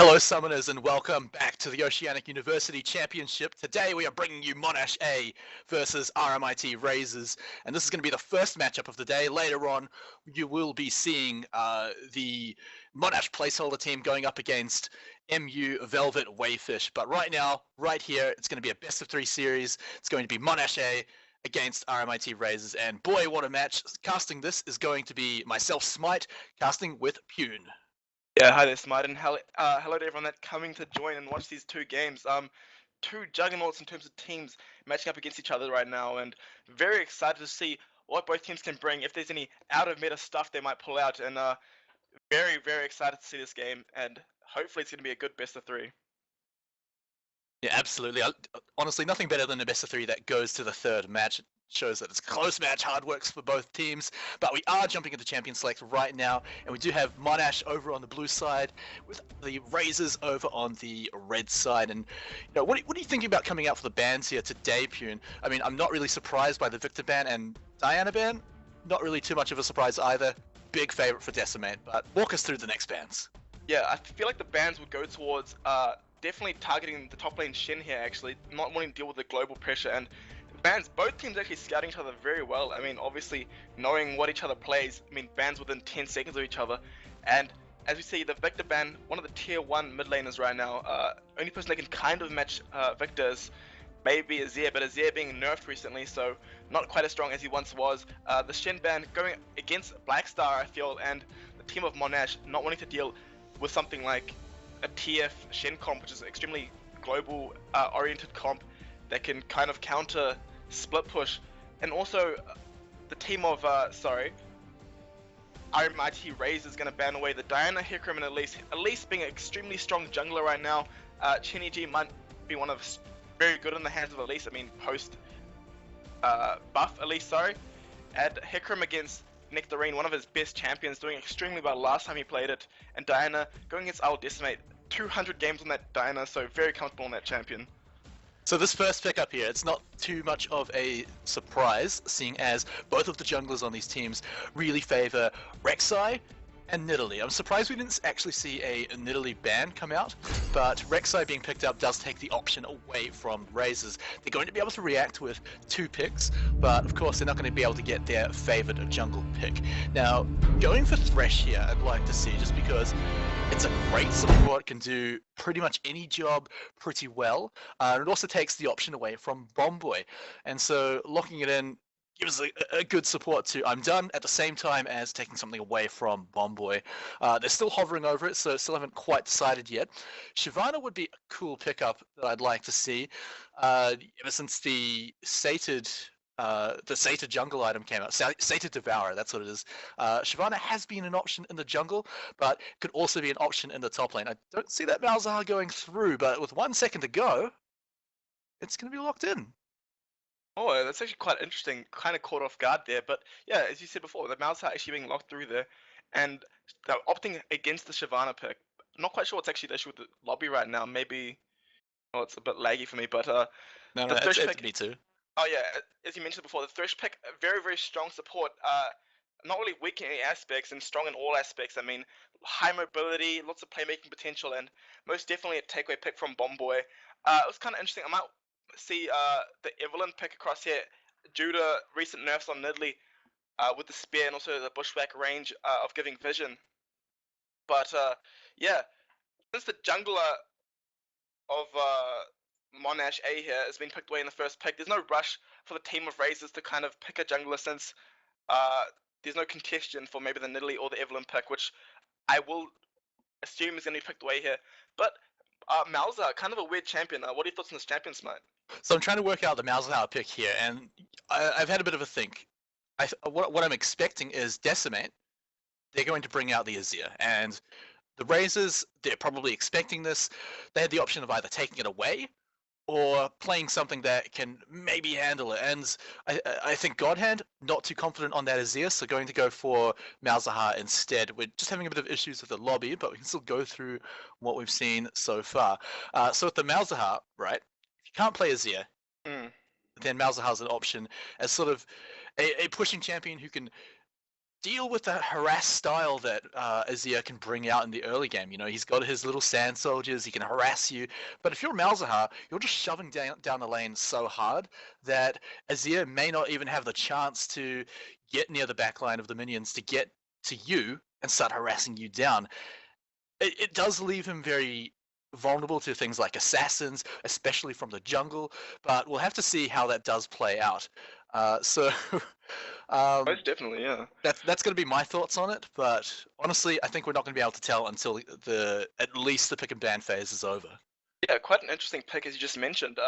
Hello, summoners, and welcome back to the Oceanic University Championship. Today we are bringing you Monash A versus RMIT Razors, and this is going to be the first matchup of the day. Later on, you will be seeing the Monash placeholder team going up against MU Velvet Wayfish. But right now, right here, it's going to be a best-of-3 series. It's going to be Monash A against RMIT Razors, and boy, what a match. Casting this is going to be myself, Smite, casting with Pune. Yeah, hi there, Smart, and hello to everyone that's coming to join and watch these two games. Two juggernauts in terms of teams matching up against each other right now, and very excited to see what both teams can bring. If there's any out of meta stuff they might pull out, and very excited to see this game, and hopefully it's going to be a good best of three. Yeah, absolutely. Honestly, nothing better than a best of 3 that goes to the third match. It shows that it's a close match, hard works for both teams. But we are jumping into Champion Select right now, and we do have Monash over on the blue side with the Razors over on the red side. And what are you thinking about coming out for the bans here today, Pune? I mean, I'm not really surprised by the Victor ban and Diana ban. Not really too much of a surprise either. Big favorite for Decimate, but walk us through the next bans. Yeah, I feel like the bans would go towards definitely targeting the top lane Shin here, actually, not wanting to deal with the global pressure, and bans, both teams actually scouting each other very well. I mean, obviously, knowing what each other plays, I mean, bans within 10 seconds of each other, and as we see, the Victor ban, one of the tier 1 mid laners right now, only person that can kind of match Victor is maybe Azir, but Azir being nerfed recently, so not quite as strong as he once was. The Shin ban going against Blackstar, I feel, and the team of Monash not wanting to deal with something like a TF Shen comp, which is an extremely global oriented comp that can kind of counter split push, and also the team of RMIT Razors is going to ban away the Diana, Hecarim, and Elise being an extremely strong jungler right now. Chinny G might be one of very good in the hands of Elise. I mean, post buff Elise, sorry, and Hecarim against Nectarine, one of his best champions, doing extremely well last time he played it, and Diana going against I'll Decimate, 200 games on that Diana, so very comfortable on that champion. So this first pick up here, it's not too much of a surprise, seeing as both of the junglers on these teams really favor Rek'Sai and Nidalee. I'm surprised we didn't actually see a Nidalee ban come out, but Rek'Sai being picked up does take the option away from Razors. They're going to be able to react with 2 picks, but of course they're not going to be able to get their favored jungle pick. Now, going for Thresh here, I'd like to see, just because it's a great support, can do pretty much any job pretty well. It also takes the option away from Bomboy, and so locking it in gives a good support to I'm Done at the same time as taking something away from Bomboy. They're still hovering over it, so still haven't quite decided yet. Shyvana would be a cool pickup that I'd like to see. Ever since the sated jungle item came out, Sated Devourer, that's what it is. Shyvana has been an option in the jungle, but could also be an option in the top lane. I don't see that Malzahar going through, but with 1 second to go, it's going to be locked in. Oh, that's actually quite interesting. Kind of caught off guard there, but yeah, as you said before, the Mouse are actually being locked through there, and they're opting against the Shyvana pick. I'm not quite sure what's actually the issue with the lobby right now. Maybe, oh, it's a bit laggy for me, but No, the Thresh it's pick. me too. Oh yeah, as you mentioned before, the Thresh pick, very strong support. Not really weak in any aspects and strong in all aspects. I mean, high mobility, lots of playmaking potential, and most definitely a takeaway pick from Bomboy. It was kind of interesting. I might see the Evelyn pick across here due to recent nerfs on Nidalee with the spear and also the bushwhack range of giving vision. But yeah, since the jungler of Monash A here has been picked away in the first pick, there's no rush for the team of Razors to kind of pick a jungler, since there's no contention for maybe the Nidalee or the Evelyn pick, which I will assume is going to be picked away here. But Malzahar, kind of a weird champion. What are your thoughts on this champion, Smite? So I'm trying to work out the Malzahar pick here, and I've had a bit of a think. What I'm expecting is Decimate. They're going to bring out the Azir, and the Razors, they're probably expecting this. They had the option of either taking it away or playing something that can maybe handle it. And I think Godhand, not too confident on that Azir, so going to go for Malzahar instead. We're just having a bit of issues with the lobby, but we can still go through what we've seen so far. So with the Malzahar, right, if you can't play Azir, then Malzahar's an option as sort of a pushing champion who can deal with that harass style that Azir can bring out in the early game. You know, he's got his little sand soldiers, he can harass you. But if you're Malzahar, you're just shoving down the lane so hard that Azir may not even have the chance to get near the backline of the minions to get to you and start harassing you down. It does leave him very vulnerable to things like assassins, especially from the jungle, but we'll have to see how that does play out. So Most definitely, yeah. that's going to be my thoughts on it, but honestly, I think we're not going to be able to tell until at least the pick and ban phase is over. Yeah, quite an interesting pick, as you just mentioned.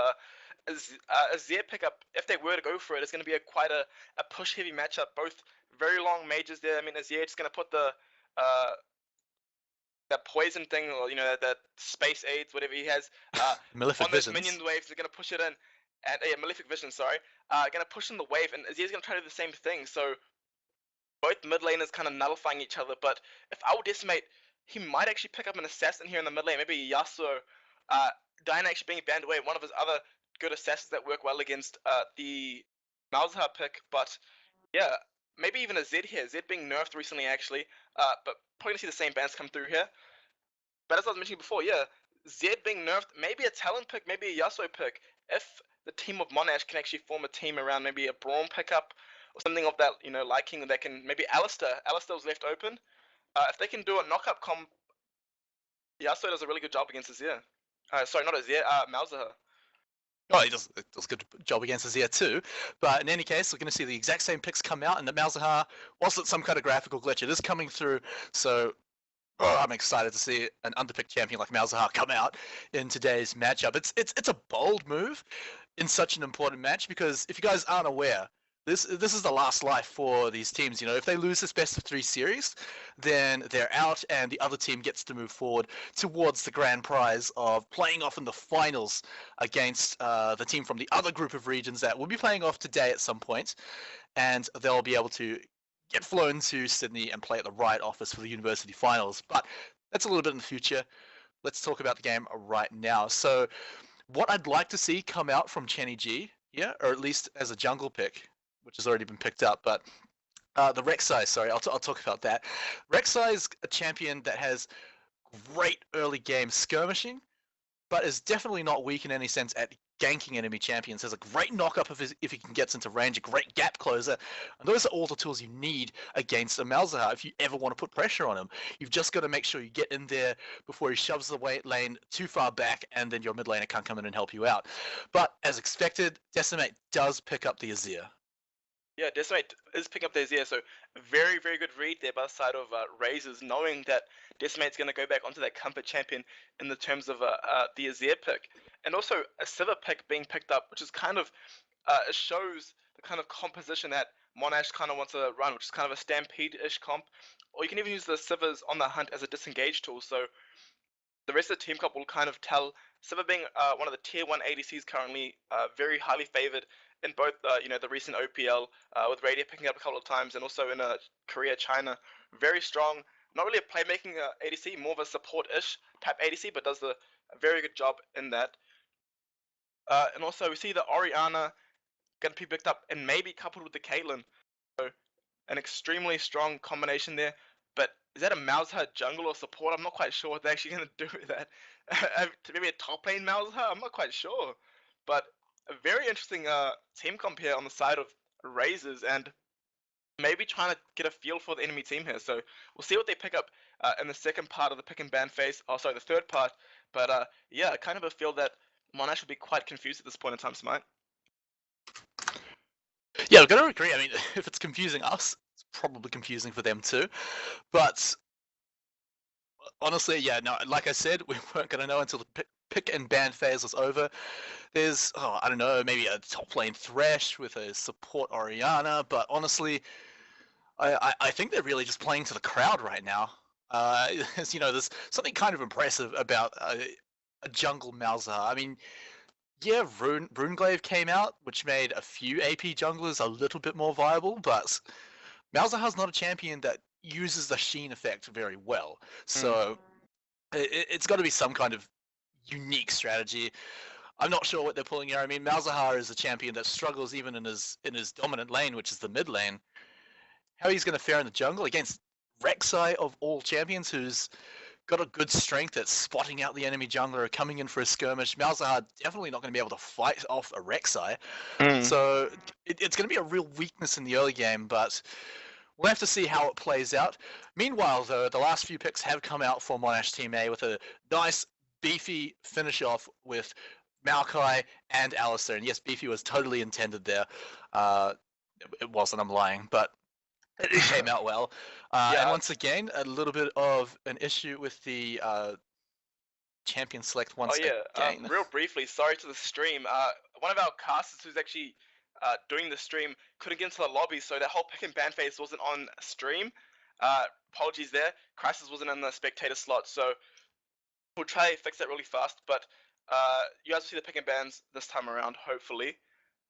Azir pickup, if they were to go for it, it's going to be quite a push-heavy matchup. Both very long mages there. I mean, Azir just going to put the that poison thing, or that space aids, whatever he has, Malefic on those Visions. minion waves. They're going to push it in, and yeah, Malefic Vision. Sorry, going to push in the wave, and Azir's going to try to do the same thing. So both mid laners kind of nullifying each other. But if I would estimate, he might actually pick up an assassin here in the mid lane, maybe Yasuo. Diana actually being banned away, one of his other good assassins that work well against the Malzahar pick. But yeah, maybe even a Zed here. Zed being nerfed recently, actually. But probably gonna see the same bans come through here. But as I was mentioning before, yeah, Zed being nerfed, maybe a Talon pick, maybe a Yasuo pick. If the team of Monash can actually form a team around maybe a Braum pickup or something of that, liking, that can, maybe Alistair was left open. If they can do a knock-up comp, Yasuo does a really good job against Azir. Sorry, not Azir, Malzahar. Oh, he does a good job against Azir too. But in any case, we're going to see the exact same picks come out, and the Malzahar, whilst it's some kind of graphical glitch, it is coming through. So I'm excited to see an underpicked champion like Malzahar come out in today's matchup. It's a bold move in such an important match, because if you guys aren't aware, this is the last life for these teams. You know, if they lose this best of 3 series, then they're out, and the other team gets to move forward towards the grand prize of playing off in the finals against the team from the other group of regions that will be playing off today at some point, and they'll be able to get flown to Sydney and play at the Riot office for the university finals. But that's a little bit in the future. Let's talk about the game right now. So what I'd like to see come out from Chenny G, yeah, or at least as a jungle pick, which has already been picked up, but the Rek'Sai, sorry, I'll talk about that. Rek'Sai is a champion that has great early game skirmishing, but is definitely not weak in any sense at ganking enemy champions. Has a great knock-up if he can get into range, a great gap closer, and those are all the tools you need against a Malzahar if you ever want to put pressure on him. You've just got to make sure you get in there before he shoves the lane too far back, and then your mid laner can't come in and help you out. But as expected, Decimate does pick up the Azir. Yeah, Decimate is picking up the Azir, so very, very good read there by the side of Razors, knowing that Decimate's going to go back onto that comfort champion in the terms of the Azir pick. And also a Sivir pick being picked up, which is kind of, it shows the kind of composition that Monash kind of wants to run, which is kind of a Stampede-ish comp. Or you can even use the Sivers on the hunt as a disengage tool, so the rest of the team comp will kind of tell. Sivir being one of the tier 1 ADCs currently, very highly favored in both, the recent OPL, with Radiant picking up a couple of times, and also in Korea, China. Very strong. Not really a playmaking ADC, more of a support-ish type ADC, but does a very good job in that. And also we see the Orianna going to be picked up and maybe coupled with the Caitlyn. So an extremely strong combination there. But is that a Malzahar jungle or support? I'm not quite sure what they're actually going to do with that. Maybe a top lane Malzahar? I'm not quite sure. But a very interesting team comp here on the side of Razors, and maybe trying to get a feel for the enemy team here. So we'll see what they pick up in the second part of the pick and ban phase. Oh, sorry, the third part. But yeah, kind of a feel that Monash will be quite confused at this point in time, Smite. Yeah, I've got to agree. I mean, if it's confusing us, it's probably confusing for them too. But honestly, yeah, no, like I said, we weren't going to know until the pick and ban phase was over. There's, I don't know, maybe a top lane Thresh with a support Orianna, but honestly, I think they're really just playing to the crowd right now. There's something kind of impressive about a jungle Malzahar. I mean, yeah, Runeglaive came out, which made a few AP junglers a little bit more viable, but Malzahar's not a champion that uses the Sheen effect very well. So it's got to be some kind of unique strategy. I'm not sure what they're pulling here. I mean, Malzahar is a champion that struggles even in his dominant lane, which is the mid lane. how he's going to fare in the jungle against Rek'Sai of all champions, who's got a good strength at spotting out the enemy jungler coming in for a skirmish. Malzahar definitely not going to be able to fight off a Rek'Sai. So it's going to be a real weakness in the early game, but we'll have to see how it plays out. Meanwhile, though, the last few picks have come out for Monash Team A with a nice, beefy finish off with Maokai and Alistair. And yes, beefy was totally intended there. It wasn't, I'm lying, but it came out well. And once again, a little bit of an issue with the champion select once again. Real briefly, sorry to the stream. One of our casters who's actually doing the stream couldn't get into the lobby, so that whole pick and ban phase wasn't on stream. Apologies there. Crisis wasn't in the spectator slot, so we'll try to fix that really fast. But you guys will see the pick and bans this time around, hopefully.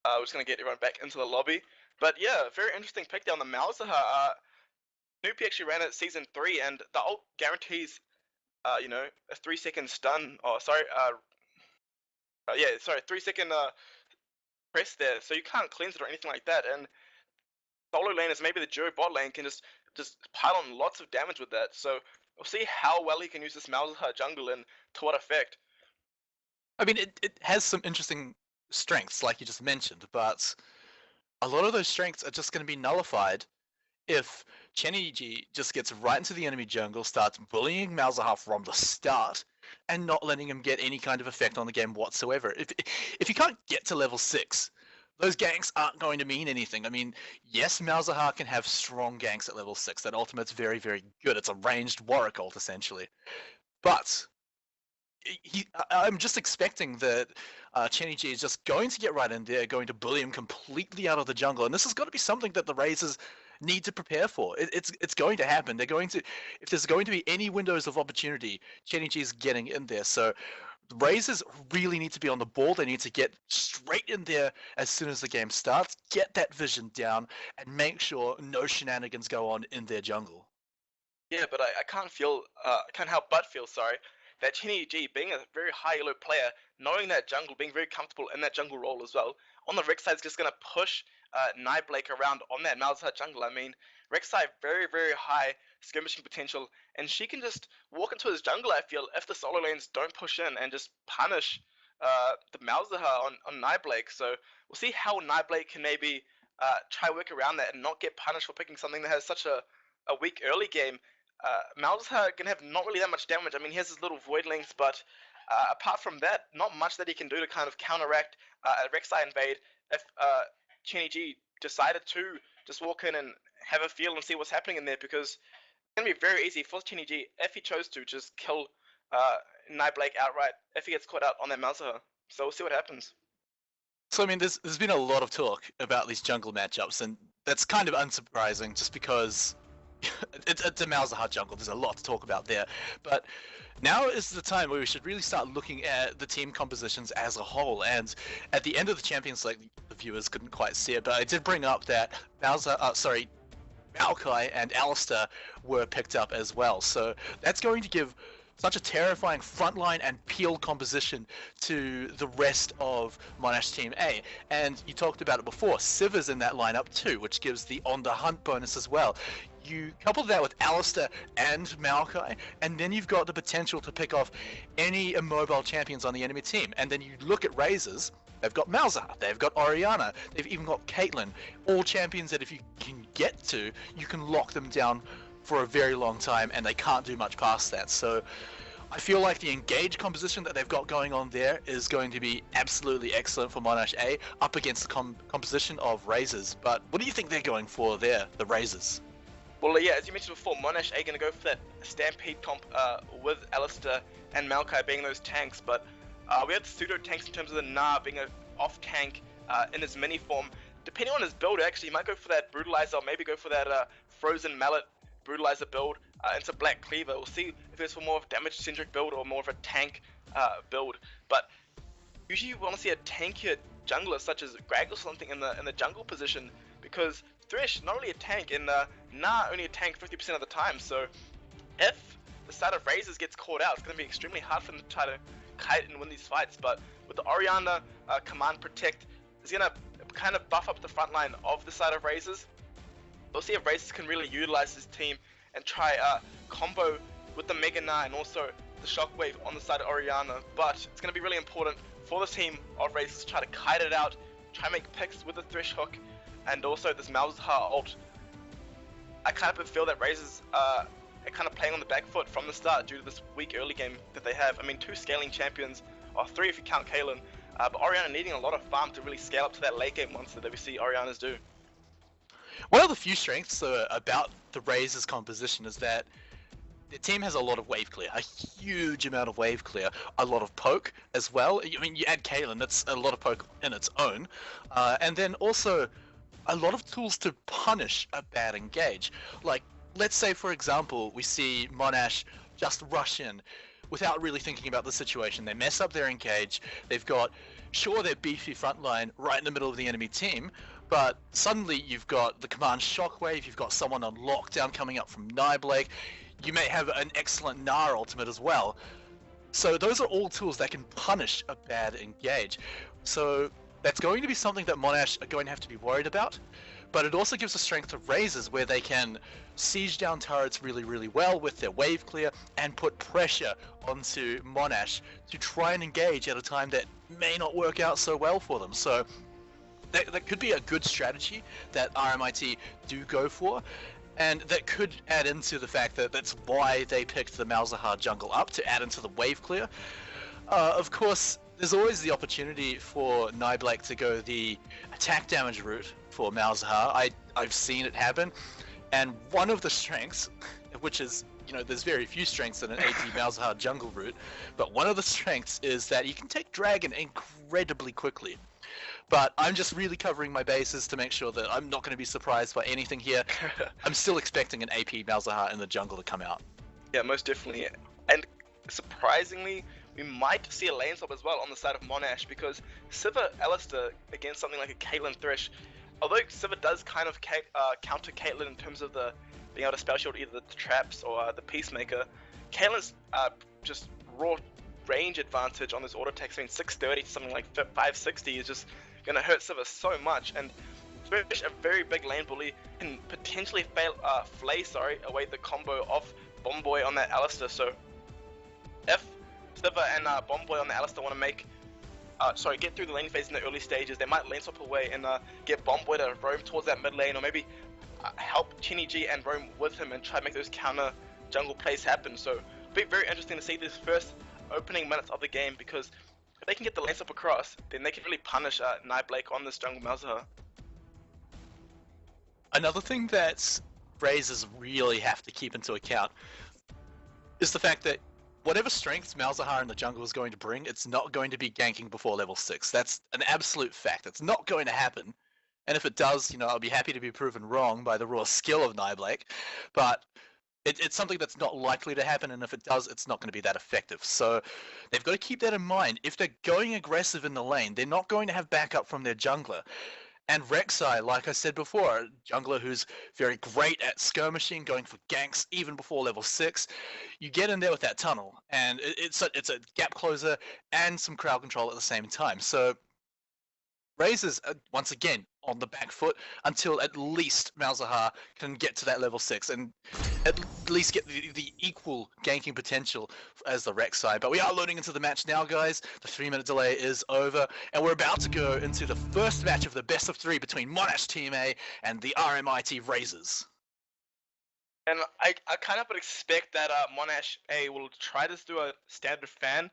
We're just going to get everyone back into the lobby. But yeah, very interesting pick there on the Malzahar. Snoopy actually ran it Season 3, and the ult guarantees, you know, a 3-second stun. Oh, sorry. 3-second press there. So you can't cleanse it or anything like that. And solo laners, maybe the duo bot lane, can just pile on lots of damage with that. So we'll see how well he can use this Malzahar jungle and to what effect. I mean, it has some interesting strengths, like you just mentioned, but a lot of those strengths are just going to be nullified if Chenny just gets right into the enemy jungle, starts bullying Malzahar from the start, and not letting him get any kind of effect on the game whatsoever. If you can't get to level 6, those ganks aren't going to mean anything. I mean, yes, Malzahar can have strong ganks at level 6. That ultimate's very, very good. It's a ranged Warwick ult, essentially. But I'm just expecting that Chenny G is just going to get right in there, going to bully him completely out of the jungle, and this has got to be something that the Razors need to prepare for. It's going to happen. They're going to, if there's going to be any windows of opportunity, Chenny G is getting in there. So the Razors really need to be on the ball. They need to get straight in there as soon as the game starts, get that vision down, and make sure no shenanigans go on in their jungle. Yeah, but I can't help but feel sorry that Chenny G, being a very high elo player, knowing that jungle, being very comfortable in that jungle role as well, on the Rek'Sai is just going to push Nightblake around on that Malzahar jungle. I mean, Rek'Sai very, very high skirmishing potential, and she can just walk into his jungle, I feel, if the solo lanes don't push in and just punish the Malzahar on Nightblake. So we'll see how Nightblake can maybe try work around that and not get punished for picking something that has such a weak early game. Malzahar can have not really that much damage. I mean, he has his little Voidlings, but apart from that, not much that he can do to kind of counteract a Rek'Sai invade if Chenny G decided to just walk in and have a feel and see what's happening in there, because it's going to be very easy for Chenny G, if he chose to, just kill Nightblake outright if he gets caught out on that Malzahar. So we'll see what happens. So, I mean, there's been a lot of talk about these jungle matchups, and that's kind of unsurprising just because it's a Malzahar jungle. There's a lot to talk about there. But now is the time where we should really start looking at the team compositions as a whole. And at the end of the Champions Select, the viewers couldn't quite see it, but I did bring up that Maokai and Alistair were picked up as well. So that's going to give such a terrifying frontline and peel composition to the rest of Monash Team A. And you talked about it before, Sivir's in that lineup too, which gives the on the hunt bonus as well. You couple that with Alistair and Maokai, and then you've got the potential to pick off any immobile champions on the enemy team. And then you look at Razors, they've got Malzahar, they've got Orianna, they've even got Caitlyn, all champions that if you can get to, you can lock them down for a very long time, and they can't do much past that. So I feel like the engaged composition that they've got going on there is going to be absolutely excellent for Monash A up against the composition of Razors. But what do you think they're going for there, the Razors? Well, yeah, as you mentioned before, Monash A going to go for that Stampede comp with Alistair and Maokai being those tanks, but we have pseudo tanks in terms of the Na being an off tank in his mini form. Depending on his build, actually, he might go for that Brutalizer, or maybe go for that Frozen Mallet Brutalizer build into Black Cleaver. We'll see if it's for more of a damage-centric build or more of a tank build. But usually you want to see a tankier jungler such as Greg or something in the jungle position, because Thresh not really a tank and Na only a tank 50% of the time. So if the side of Razors gets caught out, it's going to be extremely hard for them to try to kite and win these fights. But with the Orianna Command Protect, it's going to kind of buff up the front line of the side of Razors. we'll see if Razors can really utilize his team and try combo with the Mega Knight and also the Shockwave on the side of Orianna. But it's going to be really important for the team of Razors to try to kite it out, try and make picks with the Thresh Hook, and also this Malzahar ult. I kind of feel that Razors are kind of playing on the back foot from the start due to this weak early game that they have. I mean, 2 scaling champions, or 3 if you count Caitlyn, but Orianna needing a lot of farm to really scale up to that late game monster that we see Oriannas do. One of the few strengths about the Razors composition is that the team has a lot of wave clear, a huge amount of wave clear, a lot of poke as well. I mean, you add Caitlyn, that's a lot of poke in its own, and then also a lot of tools to punish a bad engage. Like, let's say, for example, we see Monash just rush in without really thinking about the situation. They mess up their engage. They've got, sure, their beefy front line right in the middle of the enemy team, but suddenly you've got the command Shockwave, you've got someone on lockdown coming up from Nibelake, you may have an excellent Gnar ultimate as well. So those are all tools that can punish a bad engage. So that's going to be something that Monash are going to have to be worried about, but it also gives a strength to Razors where they can siege down turrets really, really well with their wave clear and put pressure onto Monash to try and engage at a time that may not work out so well for them. So that could be a good strategy that RMIT do go for, and that could add into the fact that that's why they picked the Malzahar jungle up, to add into the wave clear. Of course, there's always the opportunity for Nibelake to go the attack damage route for Malzahar. I've seen it happen, and one of the strengths, which is, you know, there's very few strengths in an AD Malzahar jungle route, but one of the strengths is that you can take Dragon incredibly quickly. But I'm just really covering my bases to make sure that I'm not going to be surprised by anything here. I'm still expecting an AP Malzahar in the jungle to come out. Yeah, most definitely. And surprisingly, we might see a lane swap as well on the side of Monash, because Sivir Alistar against something like a Caitlyn Thresh, although Sivir does kind of counter Caitlyn in terms of the being able to spell shield either the traps or the Peacemaker, Caitlyn's just raw range advantage on this auto attack, between 630 to something like 560 is just going to hurt Sivir so much, and Thresh, a very big lane bully, can potentially flay away the combo of Bomboy on that Alistar. So if Sivir and Bomboy on the Alistar want to make get through the lane phase in the early stages, they might lane swap away and get Bomboy to roam towards that mid lane, or maybe help Chinny G and roam with him and try to make those counter jungle plays happen. So it'll be very interesting to see this first opening minutes of the game, because if they can get the lane swap across, then they can really punish Nibelake on this jungle Malzahar. Another thing that Razors really have to keep into account is the fact that whatever strengths Malzahar in the jungle is going to bring, it's not going to be ganking before level 6. That's an absolute fact. It's not going to happen. And if it does, you know, I'll be happy to be proven wrong by the raw skill of Nibelake. But it's something that's not likely to happen, and if it does, it's not going to be that effective. So they've got to keep that in mind. If they're going aggressive in the lane, they're not going to have backup from their jungler. And Rek'Sai, like I said before, a jungler who's very great at skirmishing, going for ganks even before level 6. You get in there with that tunnel, and it's a gap closer and some crowd control at the same time. So Razors are once again on the back foot until at least Malzahar can get to that level 6 and at least get the equal ganking potential as the Rek'Sai. But we are loading into the match now, guys. The 3-minute delay is over, and we're about to go into the first match of the best of 3 between Monash Team A and the RMIT Razors. And I kind of would expect that Monash A will try to do a standard fan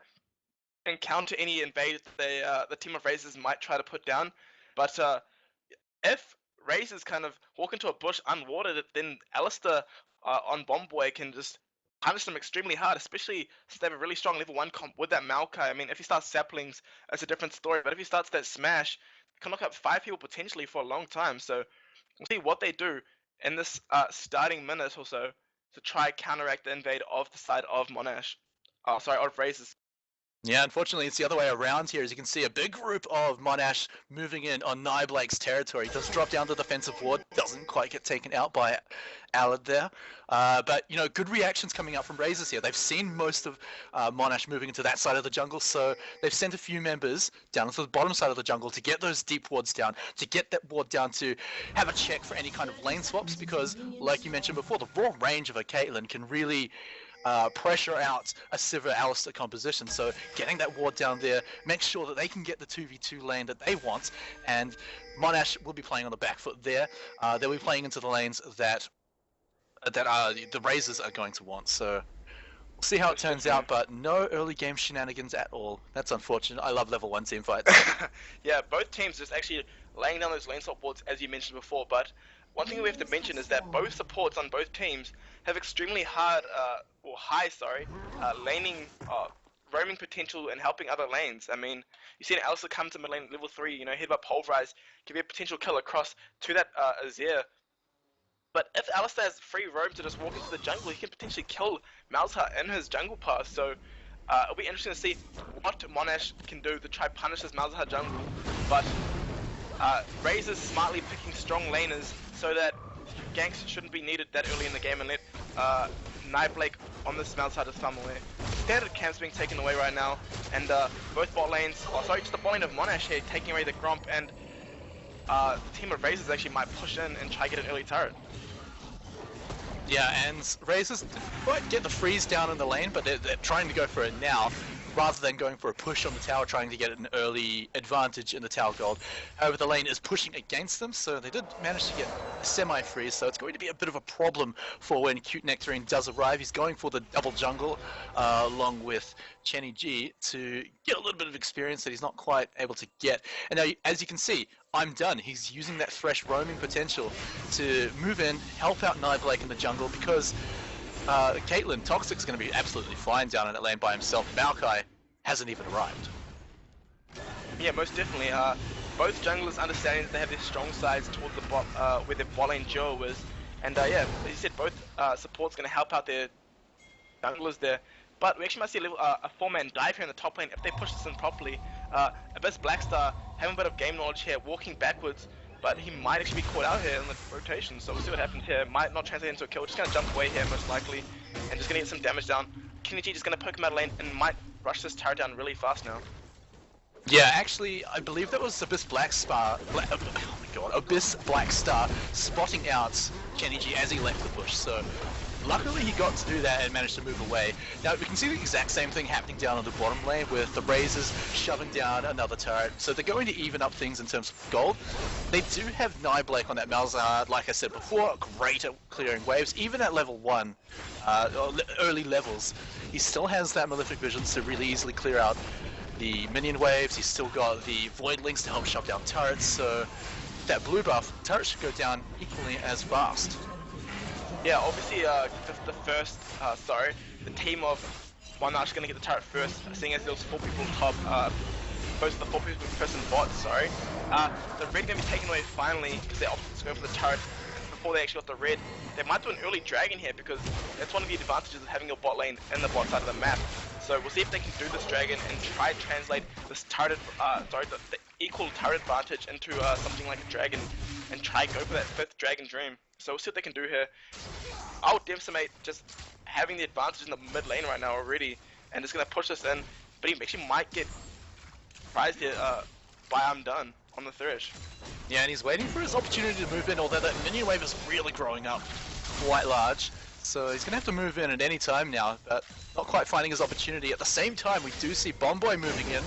and counter any invade the team of Razors might try to put down. But if Razors kind of walk into a bush unwatered, then Alistar on Bomboy can just punish them extremely hard, especially since they have a really strong level 1 comp with that Maokai. I mean, if he starts saplings, that's a different story, but if he starts that smash, he can knock out 5 people potentially for a long time. So we'll see what they do in this starting minute or so to try counteract the invade of the side of Monash. Of Razors. Yeah, unfortunately, it's the other way around here. As you can see, a big group of Monash moving in on Niblake's territory. Does drop down to the defensive ward, doesn't quite get taken out by Allard there. But, you know, good reactions coming out from Razors here. They've seen most of Monash moving into that side of the jungle, so they've sent a few members down to the bottom side of the jungle to get those deep wards down, to get that ward down to have a check for any kind of lane swaps, because, like you mentioned before, the raw range of a Caitlyn can really pressure out a Sivir Alistar composition. So getting that ward down there makes sure that they can get the 2v2 lane that they want, and Monash will be playing on the back foot there. They'll be playing into the lanes that the Razors are going to want. So we'll see how it turns out, but no early game shenanigans at all. That's unfortunate. I love level 1 team fights. Yeah, both teams just actually laying down those lane swap boards as you mentioned before, but one thing we have to mention is that both supports on both teams have extremely high laning, roaming potential and helping other lanes. I mean, you've seen Alistar come to mid lane level 3, you know, hit by Pulverize, give you a potential kill across to that Azir. But if Alistar has free roam to just walk into the jungle, he can potentially kill Malzahar in his jungle pass. So it'll be interesting to see what Monash can do to try punish this Malzahar jungle. But Razors smartly picking strong laners so that ganks shouldn't be needed that early in the game and let Nightblake on this Malzahar just farm away. Standard camps being taken away right now, and both bot lanes, just the bot lane of Monash here taking away the Gromp, and the team of Razors actually might push in and try to get an early turret. Yeah, and Razors might get the freeze down in the lane, but they're trying to go for it now, rather than going for a push on the tower, trying to get an early advantage in the tower gold. However, the lane is pushing against them, so they did manage to get a semi-freeze, so it's going to be a bit of a problem for when Cute Nectarine does arrive. He's going for the double jungle, along with Chenny G, to get a little bit of experience that he's not quite able to get. And now, as you can see, I'm done. He's using that fresh roaming potential to move in, help out Nightblake in the jungle, because Caitlyn, Toxic's going to be absolutely fine down in that lane by himself. Maokai hasn't even arrived. Yeah, most definitely. Both junglers understanding that they have their strong sides towards the bot, where their bot lane Joe is. And yeah, as you said, both supports going to help out their junglers there. But we actually might see a 4-man dive here in the top lane if they push this in properly. Abyss Blackstar having a bit of game knowledge here, walking backwards, but he might actually be caught out here in the rotation, so we'll see what happens here. Might not translate into a kill, just gonna jump away here most likely, and just gonna get some damage down. Kenny G just gonna poke him out of lane and might rush this turret down really fast now. Yeah, actually, I believe that was Abyss Blackstar, oh my god, Abyss Blackstar spotting out Kenny G as he left the bush, so luckily he got to do that and managed to move away. Now we can see the exact same thing happening down on the bottom lane with the Razors shoving down another turret. So they're going to even up things in terms of gold. They do have Nightblake on that Malzahar, like I said before, great at clearing waves. Even at level 1, early levels, he still has that Malefic Visions to really easily clear out the minion waves. He's still got the Void Links to help shove down turrets, so that blue buff, turrets should go down equally as fast. Yeah, obviously the team of Monash going to get the turret first, seeing as there was 4 people top, most of the 4 people person bot, sorry. The red going to be taken away finally, because they opted to go for the turret before they actually got the red. They might do an early dragon here, because that's one of the advantages of having your bot lane in the bot side of the map. So we'll see if they can do this dragon and try to translate this turret, the equal turret advantage into something like a dragon, and try to go for that 5th dragon dream. So we'll see what they can do here. I would decimate just having the advantage in the mid lane right now already, and it's going to push us in, but he actually might get surprised here by I'm done on the Thresh. Yeah, and he's waiting for his opportunity to move in, although that minion wave is really growing up quite large. So he's going to have to move in at any time now, but not quite finding his opportunity. At the same time, we do see Bomboy moving in.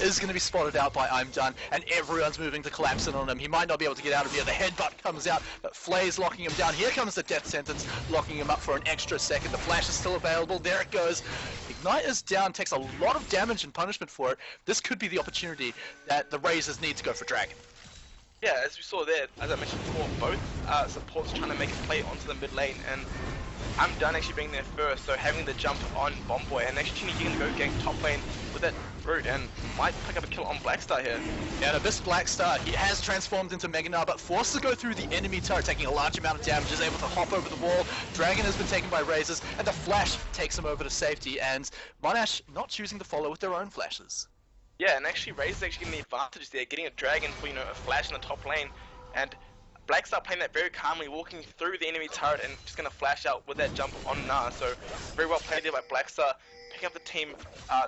Is going to be spotted out by I'm Done, and everyone's moving to collapse in on him. He might not be able to get out of here. The headbutt comes out, but Flay's locking him down. Here comes the death sentence, locking him up for an extra second. The flash is still available. There it goes. Ignite is down, takes a lot of damage and punishment for it. This could be the opportunity that the Razors need to go for Dragon. Yeah, as we saw there, as I mentioned before, both supports trying to make a play onto the mid lane, and I'm Done actually being there first, so having the jump on Bomboy, and actually Chinny going to go gank top lane with that route and might pick up a kill on Blackstar here. Yeah, and Abyss Blackstar, he has transformed into Mega now, but forced to go through the enemy turret, taking a large amount of damage, is able to hop over the wall. Dragon has been taken by Razors, and the flash takes him over to safety, and Monash not choosing to follow with their own flashes. Yeah, and actually Razors actually getting the advantage there, getting a Dragon for, you know, a flash in the top lane, and Blackstar playing that very calmly, walking through the enemy turret and just gonna flash out with that jump on Na. So very well played there by Blackstar, picking up the team,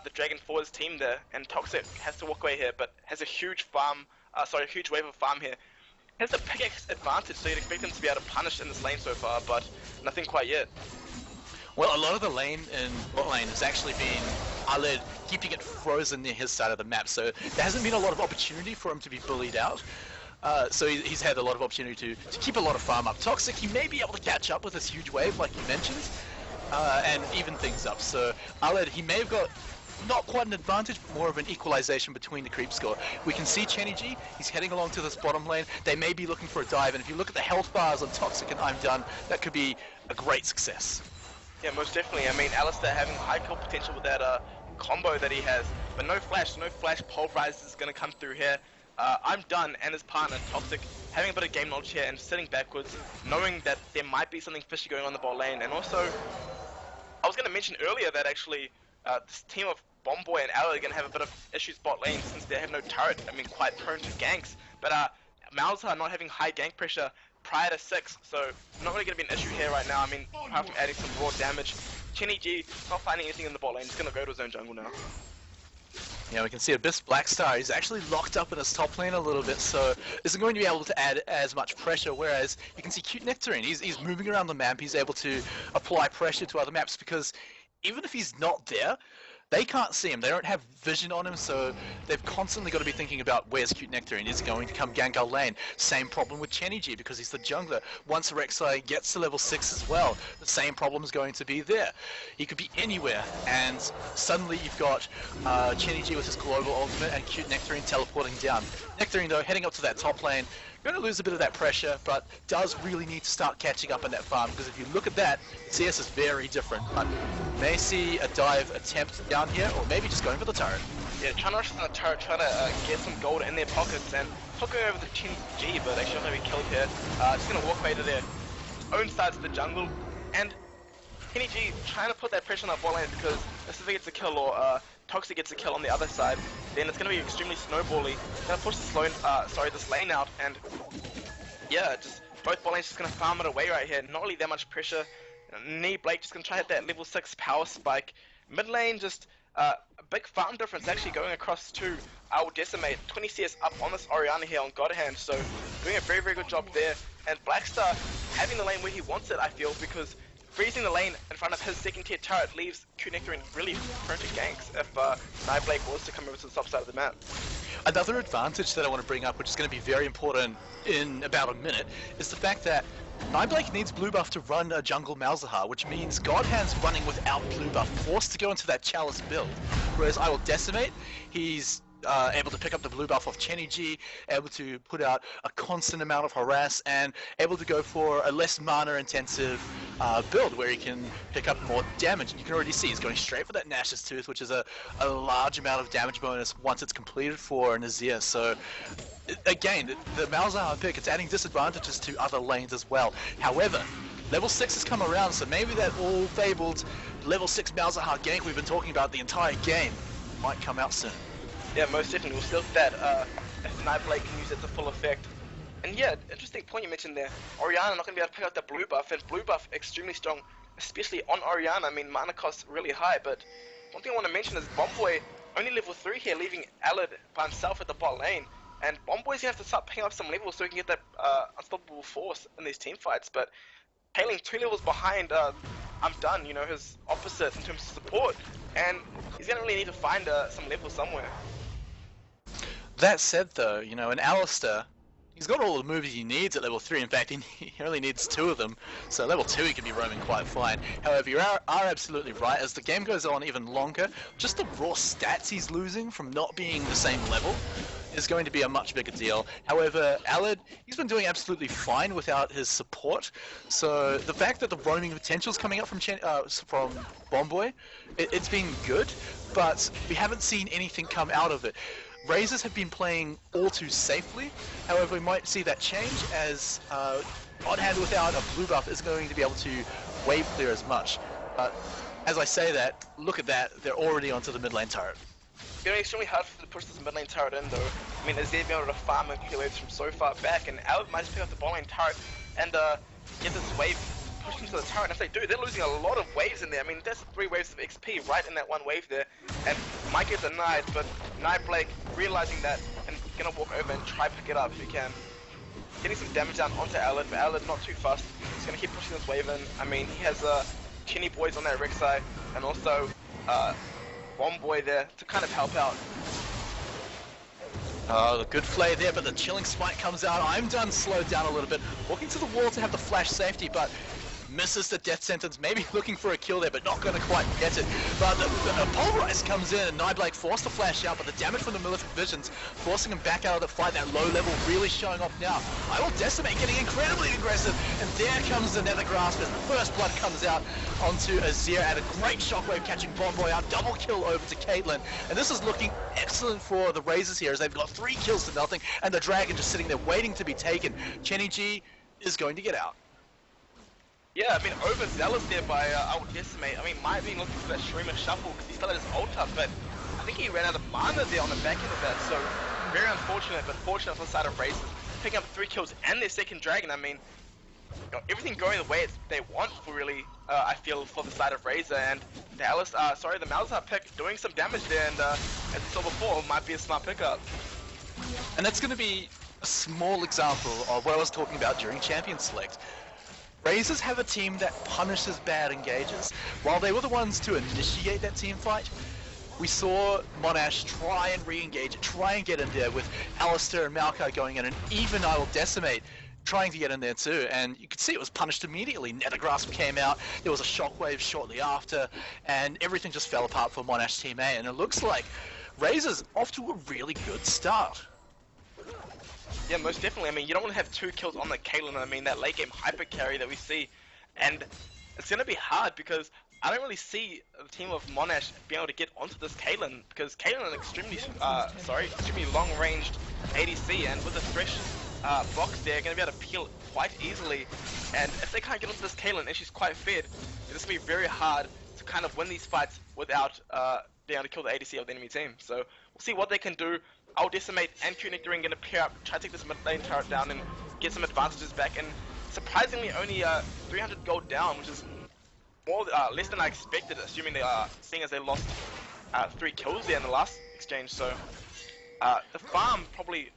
the Dragon for his team there, and Toxic has to walk away here, but has a huge huge wave of farm here. Has a pickaxe advantage, so you'd expect him to be able to punish in this lane so far, but nothing quite yet. Well, a lot of the lane in bot lane has actually been Aled keeping it frozen near his side of the map, so there hasn't been a lot of opportunity for him to be bullied out. So he's had a lot of opportunity to keep a lot of farm up. Toxic, he may be able to catch up with this huge wave, like you mentioned, and even things up. So Aled, he may have got not quite an advantage, but more of an equalization between the creep score. We can see Chenny, he's heading along to this bottom lane. They may be looking for a dive, and if you look at the health bars on Toxic and I'm Done, that could be a great success. Yeah, most definitely. I mean, Alistair having high kill potential with that combo that he has, but no flash pulverizer is going to come through here. I'm Done and his partner Toxic having a bit of game knowledge here and sitting backwards, knowing that there might be something fishy going on the bot lane. And also, I was going to mention earlier that actually this team of Bombboy and Aled are going to have a bit of issues bot lane since they have no turret. I mean, quite prone to ganks, but Malzahar not having high gank pressure prior to 6, so not really going to be an issue here right now. I mean, apart from adding some raw damage, Chenny G not finding anything in the bot lane, just going to go to his own jungle now. Yeah, we can see Abyss Blackstar, he's actually locked up in his top lane a little bit, so isn't going to be able to add as much pressure, whereas you can see Cute Nectarine, he's moving around the map, he's able to apply pressure to other maps, because even if he's not there, they can't see him, they don't have vision on him, so they've constantly got to be thinking about where's Cute Nectarine, is he going to come gank our lane? Same problem with Chenny G because he's the jungler. Once Rek'Sai gets to level 6 as well, the same problem is going to be there. He could be anywhere, and suddenly you've got Chenny G with his global ultimate and Cute Nectarine teleporting down. Nectarine though, heading up to that top lane, going to lose a bit of that pressure, but does really need to start catching up in that farm, because if you look at that, CS is very different. But may see a dive attempt down here, or maybe just going for the turret. Yeah, trying to rush on the turret, trying to get some gold in their pockets, and hooking over the Chenny G, but actually not going to be killed here. Just going to walk away to their own side of the jungle, and Chenny G trying to put that pressure on our bot lane, because if he gets a kill or Toxic gets a kill on the other side, then it's going to be extremely snowbally. Going to push this lane out, and yeah, just both bot lanes just going to farm it away right here. Not really that much pressure. Knee Blake just going to try to hit that level 6 power spike. Mid lane just a big farm difference actually going across to our Decimate. 20 CS up on this Orianna here on God Hand, so doing a very, very good job there. And Blackstar having the lane where he wants it, I feel, because freezing the lane in front of his second tier turret leaves Cute Nectarine really prone to ganks if Blake was to come over to the top side of the map. Another advantage that I want to bring up, which is going to be very important in about a minute, is the fact that Blake needs blue buff to run a jungle Malzahar, which means Godhand's running without blue buff, forced to go into that Chalice build. Whereas I will Decimate, he's able to pick up the blue buff off Chenny G, able to put out a constant amount of harass, and able to go for a less mana intensive build where he can pick up more damage. And you can already see he's going straight for that Nash's Tooth, which is a large amount of damage bonus once it's completed for Nazir. So again, the Malzahar pick, it's adding disadvantages to other lanes as well. However, level 6 has come around, so maybe that all fabled level 6 Malzahar gank we've been talking about the entire game might come out soon. Yeah, most definitely. We'll still that if Blake can use it to full effect. And yeah, interesting point you mentioned there. Orianna not going to be able to pick out that blue buff, and blue buff extremely strong, especially on Orianna. I mean, mana cost really high, but one thing I want to mention is Bombboy only level 3 here, leaving Aled by himself at the bot lane. And Bombboy's going to have to start picking up some levels so he can get that unstoppable force in these team fights. But Hailing 2 levels behind I'm Done, you know, his opposite in terms of support, and he's going to really need to find some levels somewhere. That said though, you know, in Alistair, he's got all the moves he needs at level 3. In fact, he only needs 2 of them, so level 2 he can be roaming quite fine. However, you are absolutely right. As the game goes on even longer, just the raw stats he's losing from not being the same level is going to be a much bigger deal. However, Alad, he's been doing absolutely fine without his support. So the fact that the roaming potential's coming up from Bomboy, it's been good, but we haven't seen anything come out of it. Razors have been playing all too safely. However, we might see that change as Oddhand without a blue buff is going to be able to wave clear as much. But as I say that, look at that, they're already onto the mid lane turret. It's going to be extremely hard for them to push this mid lane turret in though. I mean, they've been able to farm and clear waves from so far back, and Alad might just pick up the bot lane turret and get this wave pushed into the turret. And if they do, they're losing a lot of waves in there. I mean, there's 3 waves of XP right in that one wave there, and might get denied, but Blake realizing that and gonna walk over and try pick it up if he can. Getting some damage down onto Alad, but Alad not too fast. He's gonna keep pushing this wave in. I mean, he has Chinny boys on that Rek'Sai, and also Bomboy there to kind of help out. Oh, the good play there, but the chilling spike comes out. I'm done, slowed down a little bit. Walking to the wall to have the flash safety, but misses the death sentence. Maybe looking for a kill there, but not going to quite get it. But the Pulverize comes in, and Nightblade forced to flash out, but the damage from the Malefic Visions forcing him back out of the fight. That low level really showing off now. I will Decimate getting incredibly aggressive, and there comes the Nether Grasp as the first blood comes out onto Azir, and a great shockwave catching Bomboy out. Double kill over to Caitlyn, and this is looking excellent for the Razors here as they've got 3 kills to nothing, and the Dragon just sitting there waiting to be taken. Chenny G is going to get out. Yeah, I mean, overzealous there by I will Decimate. I mean, might have been looking for that Remyhre shuffle because he still had his ult up, but I think he ran out of mana there on the back end of that, so very unfortunate, but fortunate for the side of Razors. Picking up 3 kills and their second Dragon. I mean, you know, everything going the way they want for really, I feel, for the side of Razor, and the Malzahar pick doing some damage there, and as we saw before, might be a smart pickup. And that's going to be a small example of what I was talking about during Champion Select. Razors have a team that punishes bad engages. While they were the ones to initiate that team fight, we saw Monash try and re-engage it, try and get in there with Alistair and Maokai going in, and even I will Decimate trying to get in there too, and you could see it was punished immediately. Nether Grasp came out, there was a shockwave shortly after, and everything just fell apart for Monash Team A, and it looks like Razors off to a really good start. Yeah, most definitely. I mean, you don't want to have 2 kills on the Caitlyn. I mean, that late game hyper carry that we see, and it's going to be hard because I don't really see the team of Monash being able to get onto this Caitlyn, because Caitlyn is an extremely long ranged ADC, and with the fresh box there, going to be able to peel quite easily. And if they can't get onto this Caitlyn and she's quite fed, it's going to be very hard to kind of win these fights without being able to kill the ADC of the enemy team. So we'll see what they can do. I'll Decimate and Q-Nectarine going to clear up, try to take this mid lane turret down and get some advantages back, and surprisingly only 300 gold down, which is more less than I expected, assuming they are, seeing as they lost 3 kills there in the last exchange. So the farm probably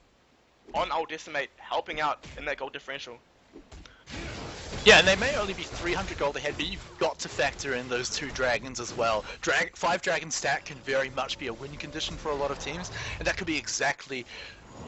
on I'll Decimate helping out in that gold differential. Yeah, and they may only be 300 gold ahead, but you've got to factor in those 2 dragons as well. 5 dragon stack can very much be a win condition for a lot of teams, and that could be exactly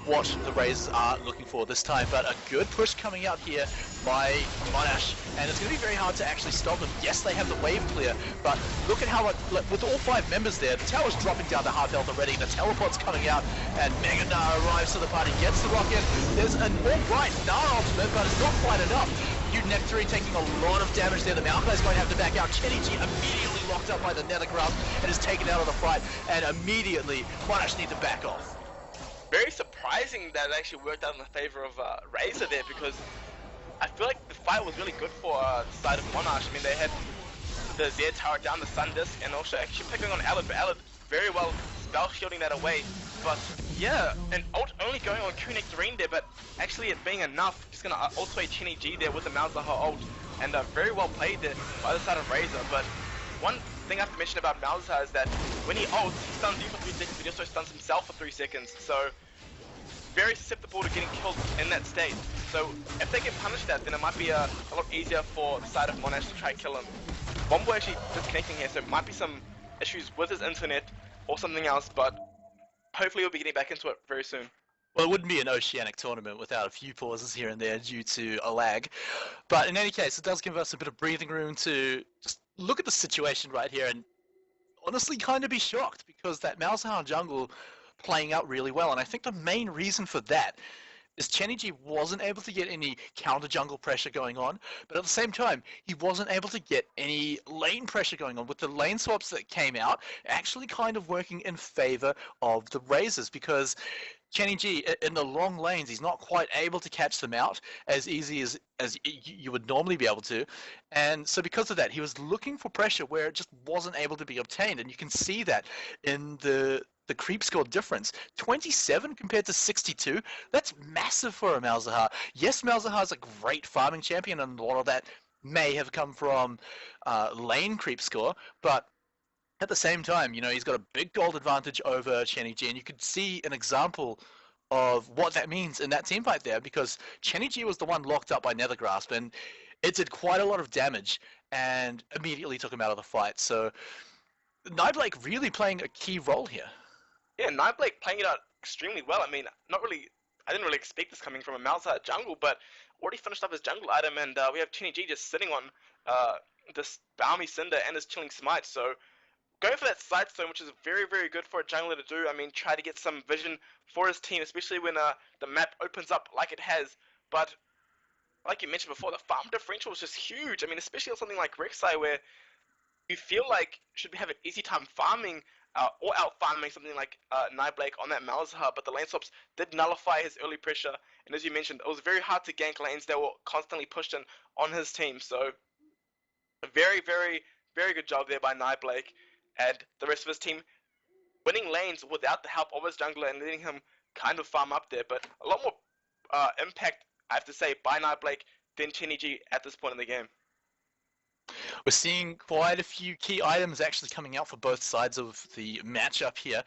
what the Razors are looking for this time. But a good push coming out here by Monash, and it's going to be very hard to actually stop them. Yes, they have the wave clear, but look at how it, with all 5 members there, the tower's dropping down to half health already, the teleport's coming out, and Mega Gnar arrives to the party, gets the rocket. There's an alright Gnar ultimate, but it's not quite enough. Nectarine taking a lot of damage there. The Maokai is going to have to back out. Chenny G immediately locked up by the Nether Grasp and is taken out of the fight, and immediately Monash need to back off. Very surprising that it actually worked out in the favor of Razor there, because I feel like the fight was really good for the side of Monash. I mean, they had the Zed tower down, the Sun Disc, and also actually picking on Alad, but Alad very well spell shielding that away. But yeah, and ult only going on Q-Nectarine there, but actually it being enough, just gonna ultimate Chinny G there with the Malzahar ult, and very well played there by the side of Razor. But one thing I have to mention about Malzahar is that when he ults, he stuns you for 3 seconds, but he also stuns himself for 3 seconds, so very susceptible to getting killed in that state. So if they can punish that, then it might be a lot easier for the side of Monash to try and kill him. Bombo actually disconnecting here, so it might be some issues with his internet or something else, but hopefully we'll be getting back into it very soon. Well, it wouldn't be an Oceanic tournament without a few pauses here and there due to a lag. But in any case, it does give us a bit of breathing room to just look at the situation right here and honestly kind of be shocked, because that Malzahar jungle playing out really well. And I think the main reason for that is Chenny wasn't able to get any counter jungle pressure going on, but at the same time, he wasn't able to get any lane pressure going on, with the lane swaps that came out actually kind of working in favor of the Razors, because Chenny in the long lanes, he's not quite able to catch them out as easy as you would normally be able to. And so because of that, he was looking for pressure where it just wasn't able to be obtained. And you can see that in the creep score difference. 27 compared to 62, that's massive for a Malzahar. Yes, Malzahar is a great farming champion, and a lot of that may have come from lane creep score, but at the same time, he's got a big gold advantage over Chenny, and you could see an example of what that means in that team fight there, because Chenny was the one locked up by Nethergrasp, and it did quite a lot of damage and immediately took him out of the fight. So Nightblake really playing a key role here. Yeah, Nightblake playing it out extremely well. I mean, I didn't really expect this coming from a Malzahar jungle, but already finished up his jungle item, and we have Chenny just sitting on this Balmy Cinder and his Chilling Smite, so going for that side stone, which is very, very good for a jungler to do. I mean, try to get some vision for his team, especially when the map opens up like it has. But like you mentioned before, the farm differential was just huge. I mean, especially on something like Rek'Sai, where you feel like should have an easy time farming or out farming something like Nightblake on that Malzahar, but the lane swaps did nullify his early pressure. And as you mentioned, it was very hard to gank lanes that were constantly pushed in on his team. So a very, very, very good job there by Nightblake and the rest of his team, winning lanes without the help of his jungler and letting him kind of farm up there. But a lot more impact, I have to say, by Nightblake than Chenny at this point in the game. We're seeing quite a few key items actually coming out for both sides of the matchup here.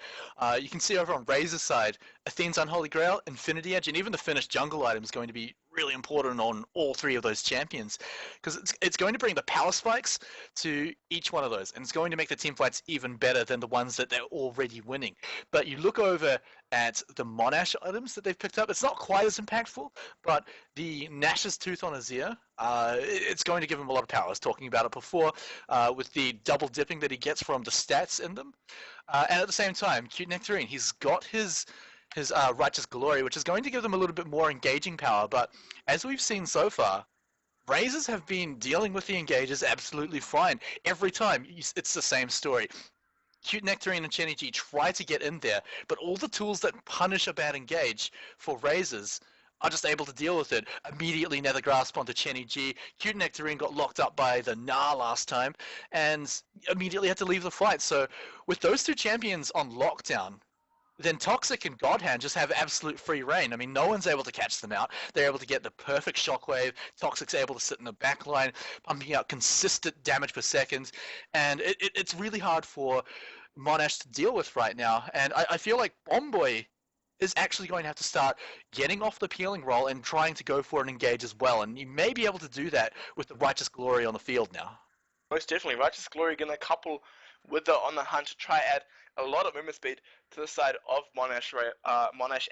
You can see over on Razor's side, Athene's Unholy Grail, Infinity Edge, and even the finished jungle item is going to be really important on all three of those champions, because it's going to bring the power spikes to each one of those, and it's going to make the team fights even better than the ones that they're already winning. But you look over at the Monash items that they've picked up, it's not quite as impactful, but the Nash's Tooth on Azir, it's going to give him a lot of power. I was talking about it before with the double dipping that he gets from the stats in them. And at the same time, Cute Nectarine, he's got his Righteous Glory, which is going to give them a little bit more engaging power. But as we've seen so far, Razors have been dealing with the engages absolutely fine. Every time, it's the same story. Cute Nectarine and Chenny try to get in there, but all the tools that punish a bad engage for Razors are just able to deal with it. Immediately Nether Grasp onto Chenny. Cute Nectarine got locked up by the Gnar last time, and immediately had to leave the fight. So with those two champions on lockdown, then Toxic and Godhand just have absolute free reign. I mean, no one's able to catch them out. They're able to get the perfect shockwave. Toxic's able to sit in the back line, pumping out consistent damage per second. And it's really hard for Monash to deal with right now. And I feel like Bomboy is actually going to have to start getting off the peeling roll and trying to go for an engage as well. And you may be able to do that with the Righteous Glory on the field now. Most definitely. Righteous Glory going to couple with the On the Hunt to try add a lot of movement speed to the side of Monash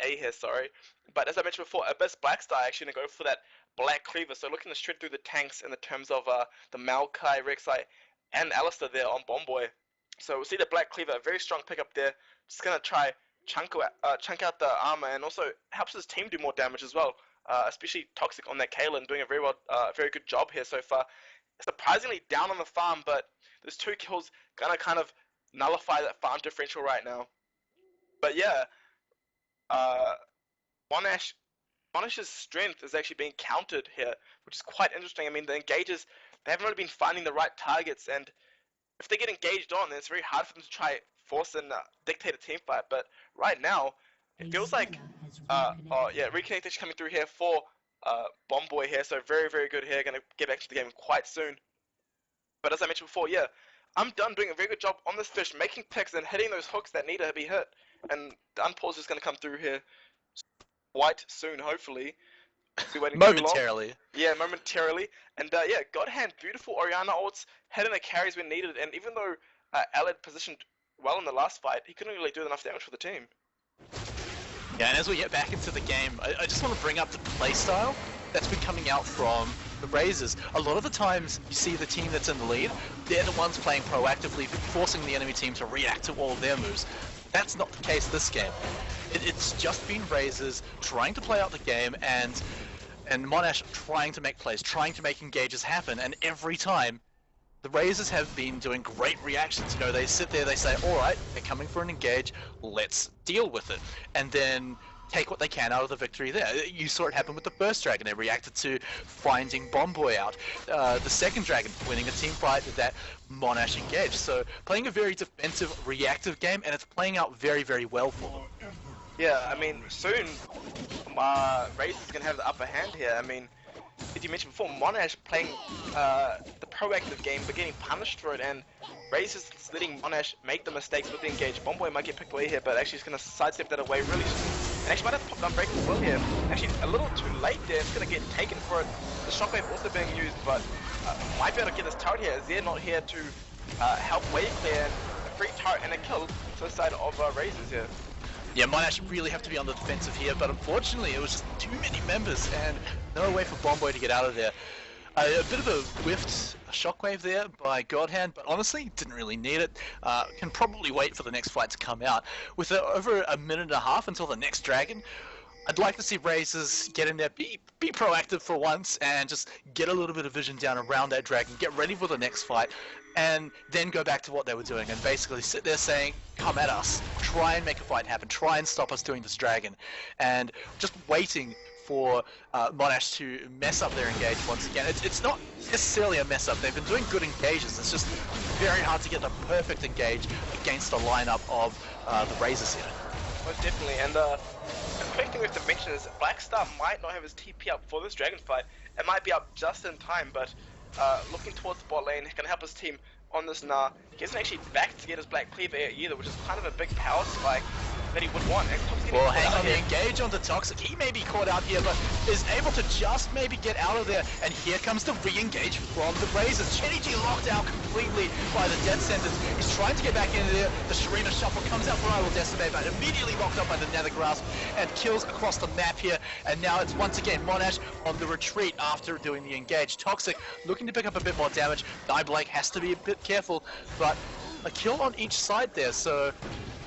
A here, sorry. But as I mentioned before, Abyss Blackstar actually going to go for that Black Cleaver, so looking to shred through the tanks in the terms of the Maokai, Rek'Sai, and Alistar there on Bomboy. So we'll see the Black Cleaver, a very strong pickup there. Just going to try chunk out the armor, and also helps his team do more damage as well, especially Toxic on that Kaelin, doing a very good job here so far. Surprisingly down on the farm, but those 2 kills gonna kind of nullify that farm differential right now. But yeah, Monash's strength is actually being countered here, which is quite interesting. I mean, the engages, they haven't really been finding the right targets, and if they get engaged on, then it's very hard for them to try force and dictate a team fight. But right now, it feels like, reconnect is coming through here for Bomboy here, so very, very good here. Going to get back to the game quite soon. But as I mentioned before, yeah, I'm done doing a very good job on this fish, making picks and hitting those hooks that need to be hit. And the unpause is going to come through here quite soon, hopefully. Be waiting momentarily. Yeah, momentarily. And yeah, Godhand, beautiful Orianna ults, hitting the carries when needed. And even though Aled positioned well in the last fight, he couldn't really do enough damage for the team. Yeah, and as we get back into the game, I just want to bring up the playstyle that's been coming out from the Razors. A lot of the times you see the team that's in the lead, they're the ones playing proactively, forcing the enemy team to react to all of their moves. That's not the case this game. It's just been Razors trying to play out the game and Monash trying to make plays, trying to make engages happen, and every time the Razors have been doing great reactions. You know, they sit there, they say, alright, they're coming for an engage, let's deal with it. And then take what they can out of the victory there. You saw it happen with the first dragon. They reacted to finding Bomb Boy out. The second dragon, winning a team fight that Monash engaged. So playing a very defensive, reactive game, and it's playing out very, very well for them. Yeah, I mean, soon Razors is going to have the upper hand here. I mean, as you mentioned before, Monash playing the proactive game but getting punished for it, and Razors letting Monash make the mistakes with the engage. Bomb Boy might get picked away here, but actually he's going to sidestep that away really soon. And actually might have popped Unbreakable Will here. Actually a little too late there, it's going to get taken for it. The shockwave also being used, but might be able to get this turret here. They're not here to help wave clear, and a free turret and a kill to the side of Razors here. Yeah, Monash really have to be on the defensive here, but unfortunately it was just too many members and no way for Bomb Boy to get out of there. A bit of a whiffed shockwave there by Godhand, but honestly, didn't really need it. Can probably wait for the next fight to come out. With over a minute and a half until the next dragon, I'd like to see Razors get in there, be proactive for once, and just get a little bit of vision down around that dragon, get ready for the next fight, and then go back to what they were doing, and basically sit there saying, come at us, try and make a fight happen, try and stop us doing this dragon, and just waiting for Monash to mess up their engage once again. It's not necessarily a mess up, they've been doing good engages, it's just very hard to get the perfect engage against the lineup of the Razors here. Most definitely, and the quick thing we have to mention is Blackstar might not have his TP up for this dragon fight. It might be up just in time, but looking towards the bot lane, can help his team on this Nah. He isn't actually back to get his Black Cleaver either, which is kind of a big power spike that he would want. Well, hang on, the engage on the Toxic. He may be caught out here, but is able to just maybe get out of there. And here comes the re-engage from the Razors. Chenny locked out completely by the Death Sentence. He's trying to get back into there. The Sharina Shuffle comes out for I Will Decimate, but immediately locked up by the Nether Grasp and kills across the map here. And now it's once again Monash on the retreat after doing the engage. Toxic looking to pick up a bit more damage. Blake has to be a bit careful, but a kill on each side there, so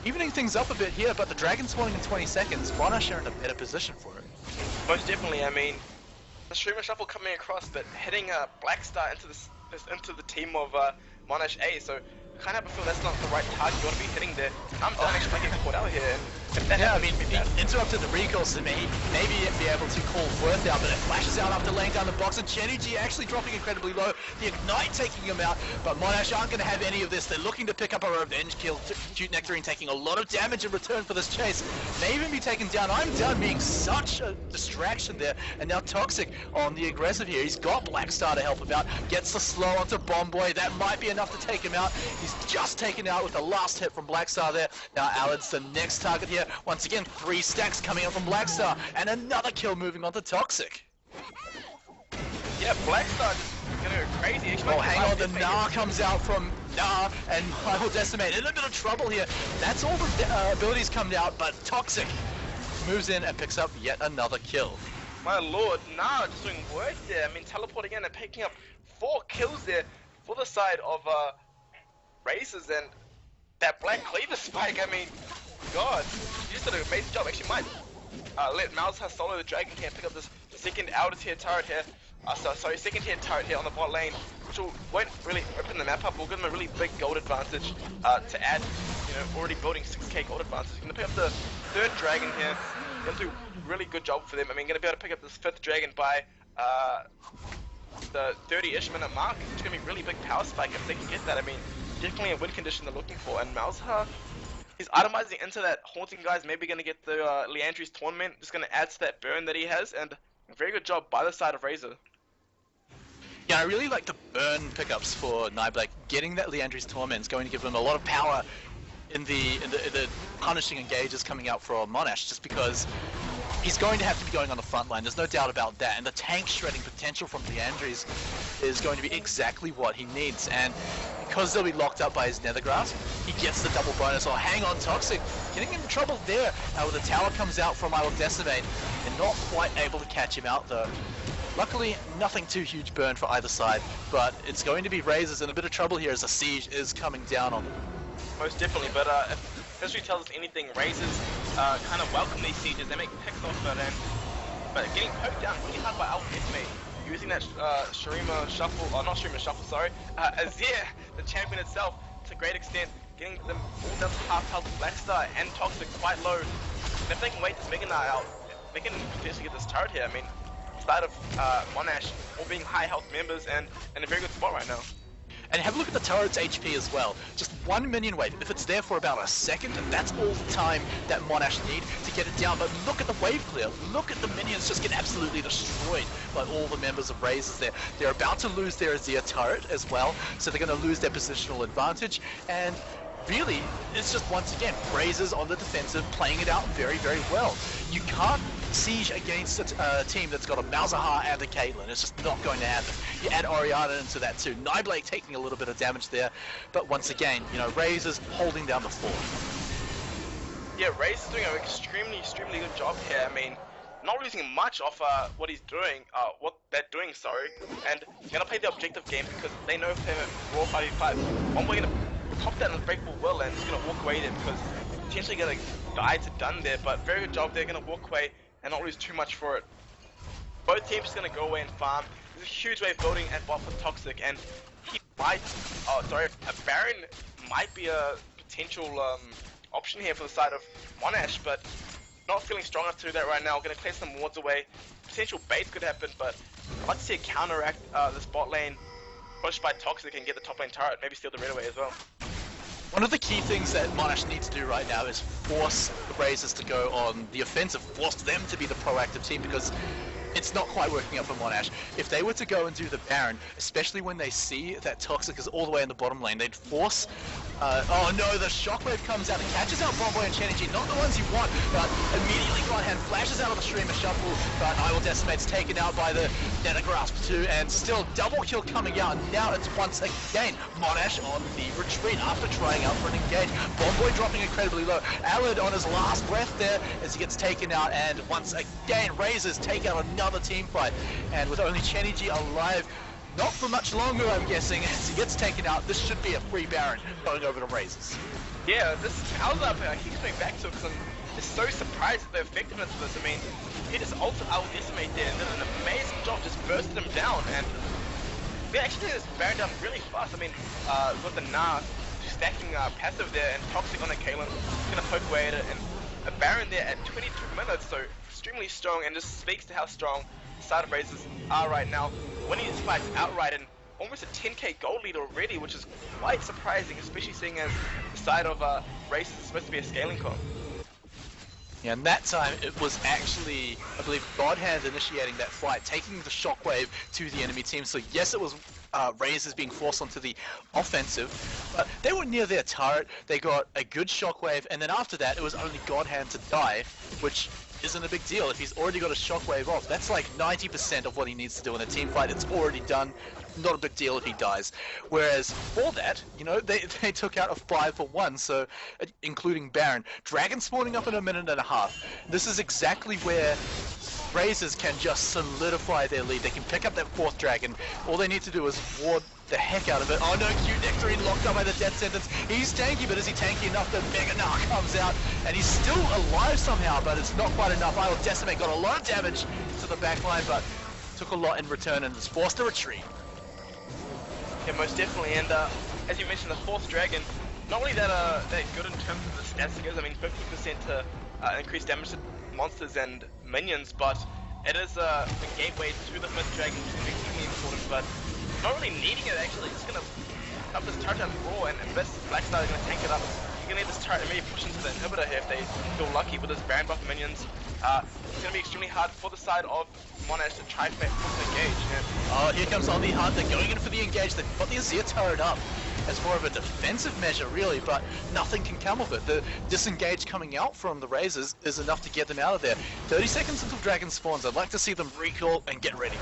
evening things up a bit here, but the dragon spawning in 20 seconds, Monash are in a better position for it. Most definitely, I mean, the Streamer Shuffle coming across, but hitting Blackstar into the team of Monash A, so I kind of have a feel that's not the right target you want to be hitting there. I'm done actually getting caught out here. And yeah, I mean, if he interrupted the recall, so maybe be able to call Worth out, but it flashes out after laying down the box, and Chenny actually dropping incredibly low, the Ignite taking him out, but Monash aren't going to have any of this. They're looking to pick up a revenge kill. Cute Nectarine taking a lot of damage in return for this chase. May even be taken down. I'm done being such a distraction there, and now Toxic on the aggressive here. He's got Blackstar to help him out, gets the slow onto Bomb Boy. That might be enough to take him out. He's just taken out with the last hit from Blackstar there. Now Alad's the next target here. Once again, 3 stacks coming up from Blackstar, and another kill moving on to Toxic. Yeah, Blackstar just gonna go crazy. Oh, hang on, the Nah comes out from Nah, and I Will Decimate in a bit of trouble here. That's all the abilities coming out, but Toxic moves in and picks up yet another kill. My lord, Nah just doing work there. I mean, teleporting in and picking up 4 kills there for the side of Razors, and that Black Cleaver spike, I mean, God, you just did an amazing job. Actually, might let Malzahar solo the dragon here and pick up this second outer tier turret here. Second tier turret here on the bot lane, which won't really open the map up. We'll give them a really big gold advantage to add, already building 6k gold advantage. Going to pick up the 3rd dragon here. Going to do a really good job for them. I mean, going to be able to pick up this 5th dragon by the 30-ish minute mark. It's going to be a really big power spike if they can get that. I mean, definitely a win condition they're looking for. And Malzahar, he's itemizing into that Haunting guys, maybe going to get the Leandri's Tournament, just going to add to that burn that he has, and a very good job by the side of Razor. Yeah, I really like the burn pickups for Nightblake. Getting that Leandri's Torment is going to give him a lot of power in the punishing engages coming out from Monash, just because he's going to have to be going on the front line, there's no doubt about that, and the tank shredding potential from Leandri's is going to be exactly what he needs, and because they'll be locked up by his Nether Grasp, he gets the double bonus. Oh, hang on, Toxic, getting in trouble there. The tower comes out from I Will Decimate, and not quite able to catch him out though. Luckily, nothing too huge burn for either side, but it's going to be Razors in a bit of trouble here as a siege is coming down on them. Most definitely, but history tells us anything, Razors kind of welcome these sieges. They make picks off it, but getting poked down really hard by Decimate, using that Remyhre shuffle, or not Remyhre shuffle, sorry, Azir, the champion itself, to a great extent, getting them all down to half health. Blackstar and Toxic quite low. And if they can wait this Mega Knight out, they can potentially get this turret here. I mean, side of Monash all being high health members and in a very good spot right now. And have a look at the turret's HP as well. Just 1 minion wave. If it's there for about a second, that's all the time that Monash need to get it down. But look at the wave clear. Look at the minions just get absolutely destroyed by all the members of Razors there. They're about to lose their Azir turret as well, so they're going to lose their positional advantage. And really, it's just once again, Razors on the defensive, playing it out very, very well. You can't siege against a team that's got a Malzahar and a Caitlyn. It's just not going to happen. You add Orianna into that too. Nightblade taking a little bit of damage there, but once again, you know, Razors holding down the fort. Yeah, Razors doing an extremely good job here. I mean, not losing much off what he's doing, what they're doing, sorry, and gonna play the objective game because they know if they're Raw 5v5, one way gonna pop that Unbreakable Will and just gonna walk away there because potentially gonna die to done there, but very good job, they're gonna walk away and not lose too much for it. Both teams are gonna go away and farm. There's a huge wave building at bot for Toxic, and he might, a Baron might be a potential option here for the side of Monash, but not feeling strong enough to do that right now. Gonna clear some wards away. Potential bait could happen, but I'd like to see a counteract this bot lane push by Toxic and get the top lane turret, maybe steal the red away as well. One of the key things that Monash needs to do right now is force the Razors to go on the offensive, force them to be the proactive team, because it's not quite working out for Monash. If they were to go and do the Baron, especially when they see that Toxic is all the way in the bottom lane, they'd force... oh no, the Shockwave comes out and catches out Bomboy and Chenergy, not the ones you want, but immediately Godhand flashes out of the Remyhre shuffle, but I Will Decimate's taken out by the Nether Grasp too, and still double kill coming out, and now it's once again Monash on the retreat after trying out for an engage. Bomboy dropping incredibly low, Alad on his last breath there as he gets taken out, and once again Razors take out another team fight, and with only Chenergy alive, not for much longer I'm guessing, as he gets taken out, this should be a free Baron going over to Razors. Yeah, this Alad, I keep coming back to it because I'm just so surprised at the effectiveness of this. I mean, he just ulted Will Decimate there and did an amazing job, just bursted him down, and they actually did this Baron down really fast. I mean, with the Gnar stacking passive there and Toxic on the Caitlyn, gonna poke away at it, and a Baron there at 22 minutes, so extremely strong, and just speaks to how strong the side of Razors are right now, winning these fights outright and almost a 10k gold lead already, which is quite surprising, especially seeing as the side of Razors is supposed to be a scaling comp. Yeah, and that time it was actually, I believe, Godhand initiating that fight, taking the Shockwave to the enemy team. So yes, it was Razors being forced onto the offensive, but they were near their turret, they got a good Shockwave, and then after that it was only Godhand to die, which isn't a big deal. If he's already got a Shockwave off, that's like 90% of what he needs to do in a team fight. It's already done. Not a big deal if he dies. Whereas for that, you know, they took out a 5-for-1, so including Baron. Dragon spawning up in a minute and a half. This is exactly where Razors can just solidify their lead. They can pick up that 4th dragon. All they need to do is ward the heck out of it. Oh no, Q Nectarine locked up by the death sentence. He's tanky, but is he tanky enough? The Mega Gnar comes out, and he's still alive somehow, but it's not quite enough. I Will Decimate got a lot of damage to the backline, but took a lot in return and was forced to retreat. Yeah, most definitely, and as you mentioned, the 4th dragon, not only that they're good in terms of the stats skills, I mean 50% to increase damage to monsters and minions, but it is the gateway to the 5th dragon, which is extremely important, but not really needing it actually, just gonna up this turret down raw, and this Blackstar is gonna tank it up. You're gonna need this turret and maybe push into the inhibitor here if they feel lucky with this Baron buff minions. It's gonna be extremely hard for the side of Monash to try to engage. And oh, here comes Omni Hunt. They're going in for the engage. They've got the Azir turret up as more of a defensive measure, really, but nothing can come of it. The disengage coming out from the Razors is enough to get them out of there. 30 seconds until Dragon spawns. I'd like to see them recall and get ready.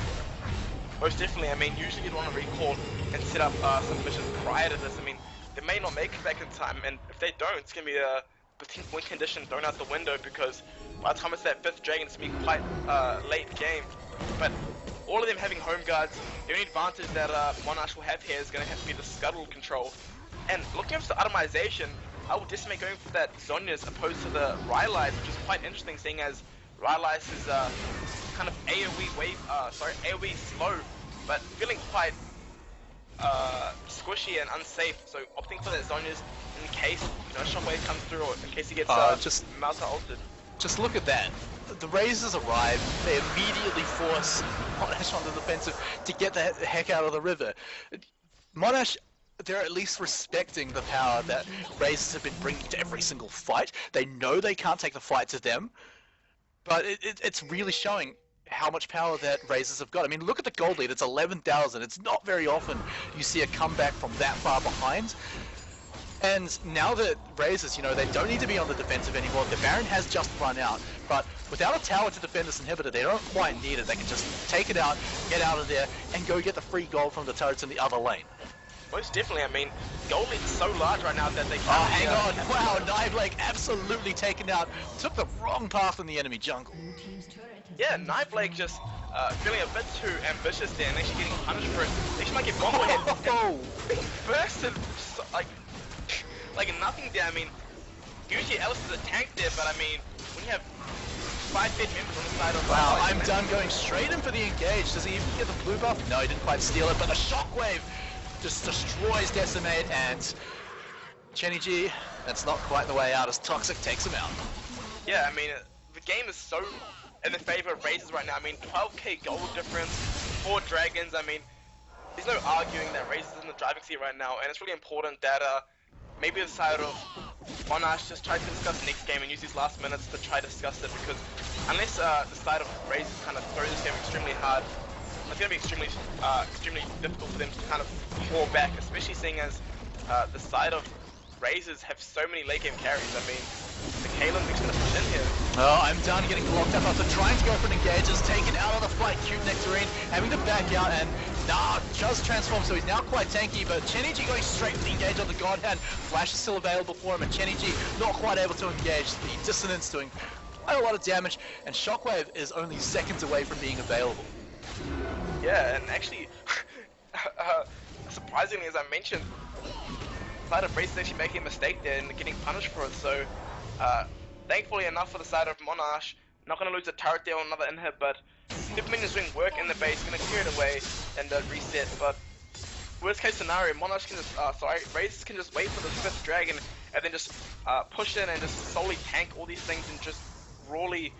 Most definitely. I mean, usually you'd want to recall and set up some missions prior to this. I mean, they may not make it back in time, and if they don't, it's going to be a potential win condition thrown out the window, because by the time it's that 5th dragon, it's going to be quite late game. But all of them having home guards, the only advantage that Monash will have here is going to have to be the scuttle control. And looking at the itemization, I will Decimate going for that Zhonya's as opposed to the Rylai's, which is quite interesting, seeing as Rylai's is kind of AoE slow, but feeling quite squishy and unsafe. So opting for that Zhonya's in case Shockwave comes through, or in case he gets Malzahar ulted. Just look at that. The Razors arrive, they immediately force Monash on the defensive to get the heck out of the river. Monash, they're at least respecting the power that Razors have been bringing to every single fight. They know they can't take the fight to them, but it's really showing how much power that Razors have got. I mean, look at the gold lead, it's 11,000. It's not very often you see a comeback from that far behind. And now that Razors, they don't need to be on the defensive anymore. The Baron has just run out, but without a tower to defend this inhibitor, they don't quite need it. They can just take it out, get out of there, and go get the free gold from the turrets in the other lane. Most definitely. I mean, gold lead is so large right now that they can't... Oh, hang on. Wow, Knifeblade absolutely taken out. Took the wrong path in the enemy jungle. Yeah, Knifeblade just feeling a bit too ambitious there and actually getting punished for it. They actually might get bomb hit. Being bursted like nothing there. I mean, usually Ellis is a tank there, but I mean, when you have 5 dead members on the side of... Wow, I'm done going straight in for the engage. Does he even get the blue buff? No, he didn't quite steal it, but the Shockwave just destroys Decimate, and Chenny G, that's not quite the way out as Toxic takes him out. Yeah, I mean, the game is so in the favor of Razors right now. I mean, 12k gold difference, 4 dragons. I mean, there's no arguing that Razors is in the driving seat right now, and it's really important that maybe the side of Monash just tries to discuss the next game and use these last minutes to try to discuss it, because unless the side of Razors kind of throw this game extremely hard, it's going to be extremely difficult for them to kind of claw back, especially seeing as the side of Razors have so many late game carries. I mean, the Kalen's going to push in here. Oh, I'm done getting locked up after trying to go for an engage. Is taken out of the fight. Cute Nectarine having to back out, and just transform, so he's now quite tanky, but Chenny G going straight for the engage on the God Hand. Flash is still available for him, and Chenny G not quite able to engage. The Dissonance doing quite a lot of damage, and Shockwave is only seconds away from being available. Yeah, and actually, surprisingly, as I mentioned, side of Race is actually making a mistake there and getting punished for it, so thankfully enough for the side of Monash, not going to lose a turret there on another inhib, but Super Minions doing work in the base, going to clear it away and reset, but worst case scenario, Monash can just, Razors can just wait for the 5th dragon and then just push in and just solely tank all these things and just rawly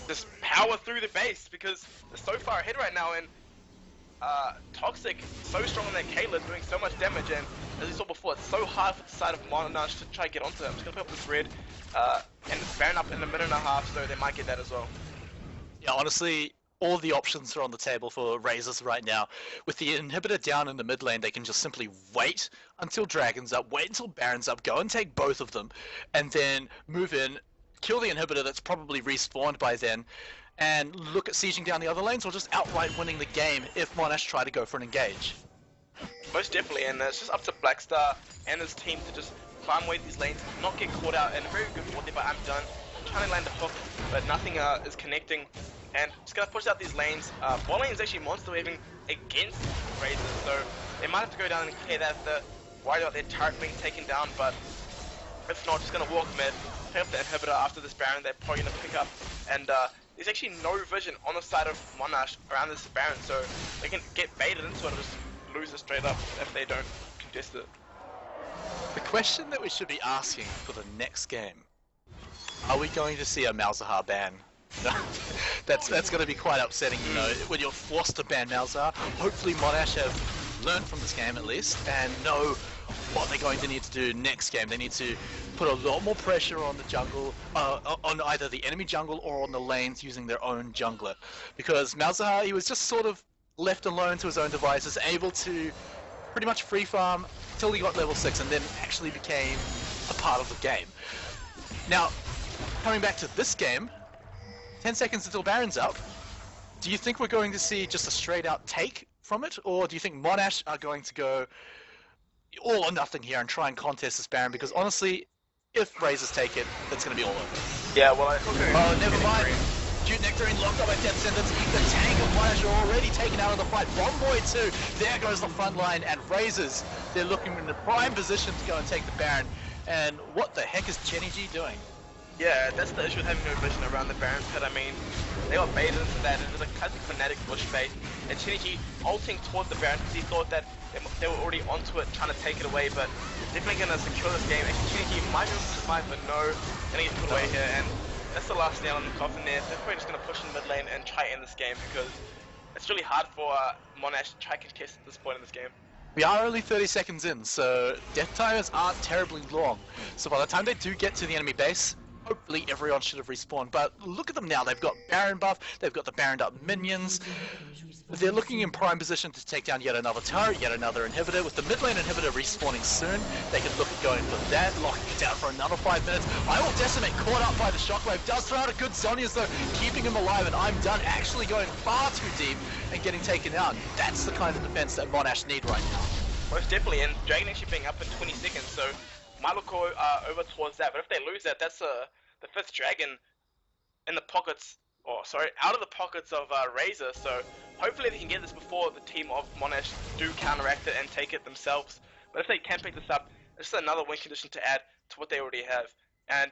just power through the base, because they're so far ahead right now, and Toxic so strong on that Kaelin, doing so much damage, and as we saw before, it's so hard for the side of Monash to try to get onto him. I'm just going to pick up this red, and it's Baron up in a minute and a half, so they might get that as well. Yeah, honestly, all the options are on the table for Razors right now. With the inhibitor down in the mid lane, they can just simply wait until Dragon's up, wait until Baron's up, go and take both of them, and then move in, kill the inhibitor that's probably respawned by then, and look at sieging down the other lanes, or just outright winning the game if Monash try to go for an engage. Most definitely, and it's just up to Blackstar and his team to just climb away these lanes, not get caught out, and a very good ward there by I'm Done, trying to land a hook, but nothing is connecting, and just gonna push out these lanes. Bot lane is actually monster waving against Razors, so they might have to go down and clear that if they're worried about their turret being taken down, but if not, just gonna walk mid, pick up the inhibitor after this Baron they're probably gonna pick up, and there's actually no vision on the side of Monash around this Baron, so they can get baited into it and just lose it straight up if they don't contest it. The question that we should be asking for the next game, are we going to see a Malzahar ban? that's going to be quite upsetting, you know, when you're forced to ban Malzahar. Hopefully Monash have learned from this game at least, and know what they're going to need to do next game. They need to put a lot more pressure on the jungle, on either the enemy jungle or on the lanes using their own jungler. Because Malzahar, he was just sort of left alone to his own devices, able to pretty much free farm until he got level 6 and then actually became a part of the game. Now, coming back to this game, 10 seconds until Baron's up, do you think we're going to see just a straight out take from it, or do you think Monash are going to go all or nothing here and try and contest this Baron? Because honestly, if Razors take it, that's going to be all over. Yeah, well, I think oh, never mind. Cute Nectarine locked up by Death Sentence. The tank of Monash are already taken out of the fight. Bomboy too. There goes the front line, and Razors, they're looking in the prime position to go and take the Baron. And what the heck is Chenny G doing? Yeah, that's the issue with having no vision around the Baron pit. I mean, they got baited into that. It was a classic Fnatic bush bait. And Shinichi ulting towards the Baron because he thought that they were already onto it, trying to take it away, but definitely going to secure this game. Actually, Shinichi might be able to survive, but no, going to get put away here. And that's the last nail in the coffin there. They're probably just going to push in mid lane and try to end this game because it's really hard for Monash to try to contest at this point in this game. We are only 30 seconds in, so death timers aren't terribly long. So by the time they do get to the enemy base, hopefully everyone should have respawned. But look at them now, they've got Baron buff, they've got the Baroned up minions. They're looking in prime position to take down yet another turret, yet another inhibitor. With the mid lane inhibitor respawning soon, they can look at going for that, locking it down for another 5 minutes. I will Decimate, caught up by the shockwave, does throw out a good Zhonya's though, keeping him alive, and I'm done, actually going far too deep and getting taken out. That's the kind of defense that Monash need right now. Most definitely, and Dragon actually being up in 20 seconds, so might look over towards that, but if they lose that, that's the 5th Dragon in the pockets, out of the pockets of Razor, so hopefully they can get this before the team of Monash do counteract it and take it themselves. But if they can pick this up, it's just another win condition to add to what they already have. And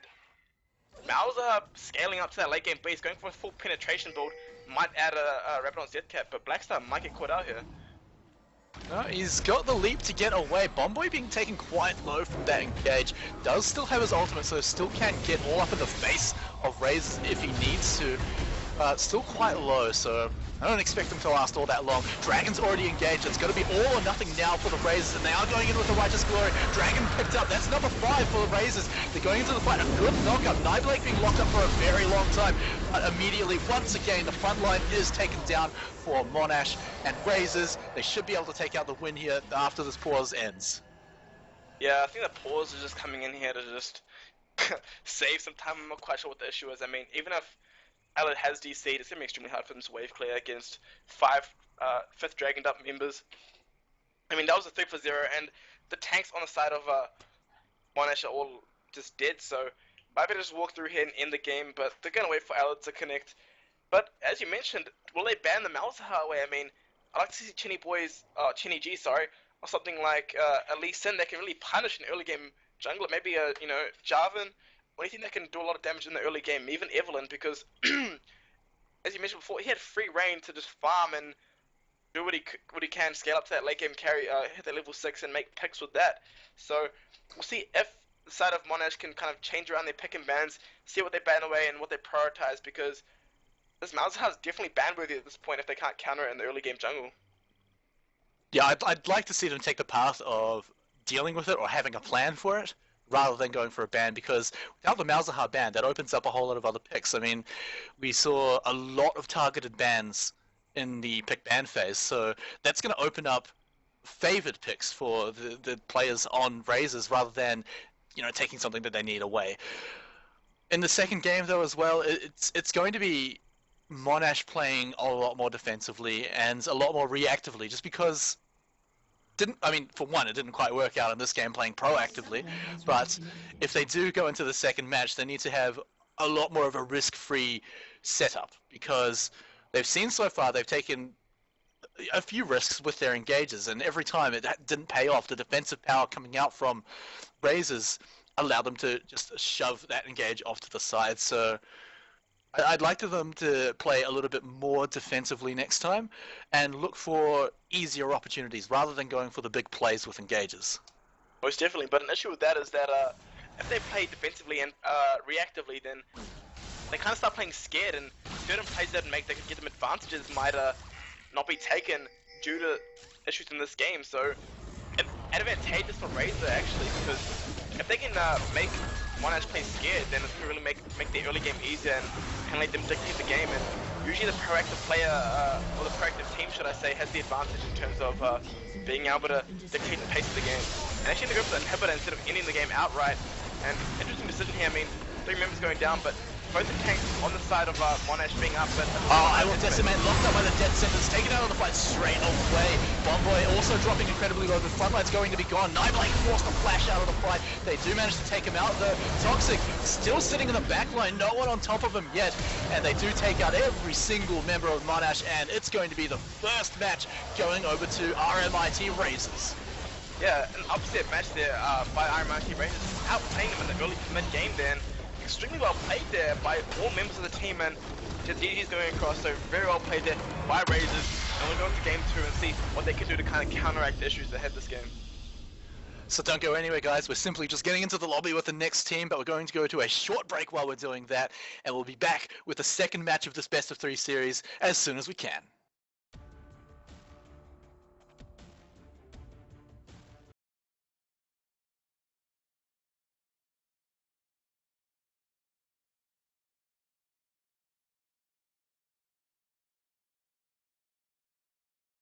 Malzahar scaling up to that late game base, going for a full penetration build, might add a Rabadon Zcap, but Blackstar might get caught out here. No, he's got the leap to get away. Bomboy being taken quite low from that engage. Does still have his ultimate, so still can get all up in the face of Razors if he needs to. Still quite low, so I don't expect him to last all that long. Dragon's already engaged. It's going to be all or nothing now for the Razors, and they are going in with the Righteous Glory. Dragon picked up. That's number 5 for the Razors. They're going into the fight. A good knockup. Nightblade being locked up for a very long time, but immediately, once again, the front line is taken down for Monash and Razors. They should be able to take out the win here after this pause ends. Yeah, I think the pause is just coming in here to just save some time. I'm not quite sure what the issue is. I mean, even if Alad has DC'd, it's going to be extremely hard for them to wave clear against 5th Dragoned up members. I mean, that was a 3 for 0, and the tanks on the side of Monash are all just dead, so might better just walk through here and end the game, but they're going to wait for Alad to connect. But as you mentioned, will they ban the Malzahar away? I mean, I'd like to see Chenny G, or something like Lee Sin that can really punish an early game jungler, maybe a Jarvan. Anything that can do a lot of damage in the early game, even Evelyn, because as you mentioned before, he had free reign to just farm and do what he can, scale up to that late game carry, hit that level 6 and make picks with that. So we'll see if the side of Monash can kind of change around their pick and bans, see what they ban away and what they prioritize, because this Malzahar is definitely ban worthy at this point if they can't counter it in the early game jungle. Yeah, I'd like to see them take the path of dealing with it or having a plan for it, rather than going for a ban, because without the Malzahar ban, that opens up a whole lot of other picks. I mean, we saw a lot of targeted bans in the pick ban phase, so that's going to open up favored picks for the players on Razors rather than, taking something that they need away. In the second game, though, as well, it's going to be Monash playing a lot more defensively and a lot more reactively, just because for one, it didn't quite work out in this game playing proactively, but if they do go into the second match, they need to have a lot more of a risk-free setup, because they've seen so far they've taken a few risks with their engages, and every time it didn't pay off. The defensive power coming out from Razors allowed them to just shove that engage off to the side, so I'd like them to play a little bit more defensively next time and look for easier opportunities rather than going for the big plays with engages. Most definitely, but an issue with that is that if they play defensively and reactively, then they kind of start playing scared, and certain plays that could get them advantages might not be taken due to issues in this game. So it's advantageous for Razor actually, because if they can make Monash play scared, then it's going to really make the early game easier and kind of let them dictate the game. And usually the proactive player, or the proactive team, should I say, has the advantage in terms of being able to dictate the pace of the game. And actually they go for the inhibitor instead of ending the game outright. And interesting decision here. I mean, 3 members going down, but both the tanks on the side of Monash being up, but I will Decimate, locked up by the Death Sentence, taken out of the fight straight away. Bomboy also dropping incredibly low, the front line's going to be gone. Nightblade forced to flash out of the fight. They do manage to take him out though. Toxic still sitting in the back line, no one on top of him yet, and they do take out every single member of Monash, and it's going to be the first match going over to RMIT Razors. Yeah, an upset match there by RMIT Razors. outplaying them in the early to mid game there. And extremely well played there by all members of the team, and GG's going across, so very well played there by Razors. And we'll go into game 2 and see what they can do to kind of counteract the issues that had this game. So don't go anywhere, guys. We're simply just getting into the lobby with the next team, but we're going to go to a short break while we're doing that, and we'll be back with the second match of this best of 3 series as soon as we can.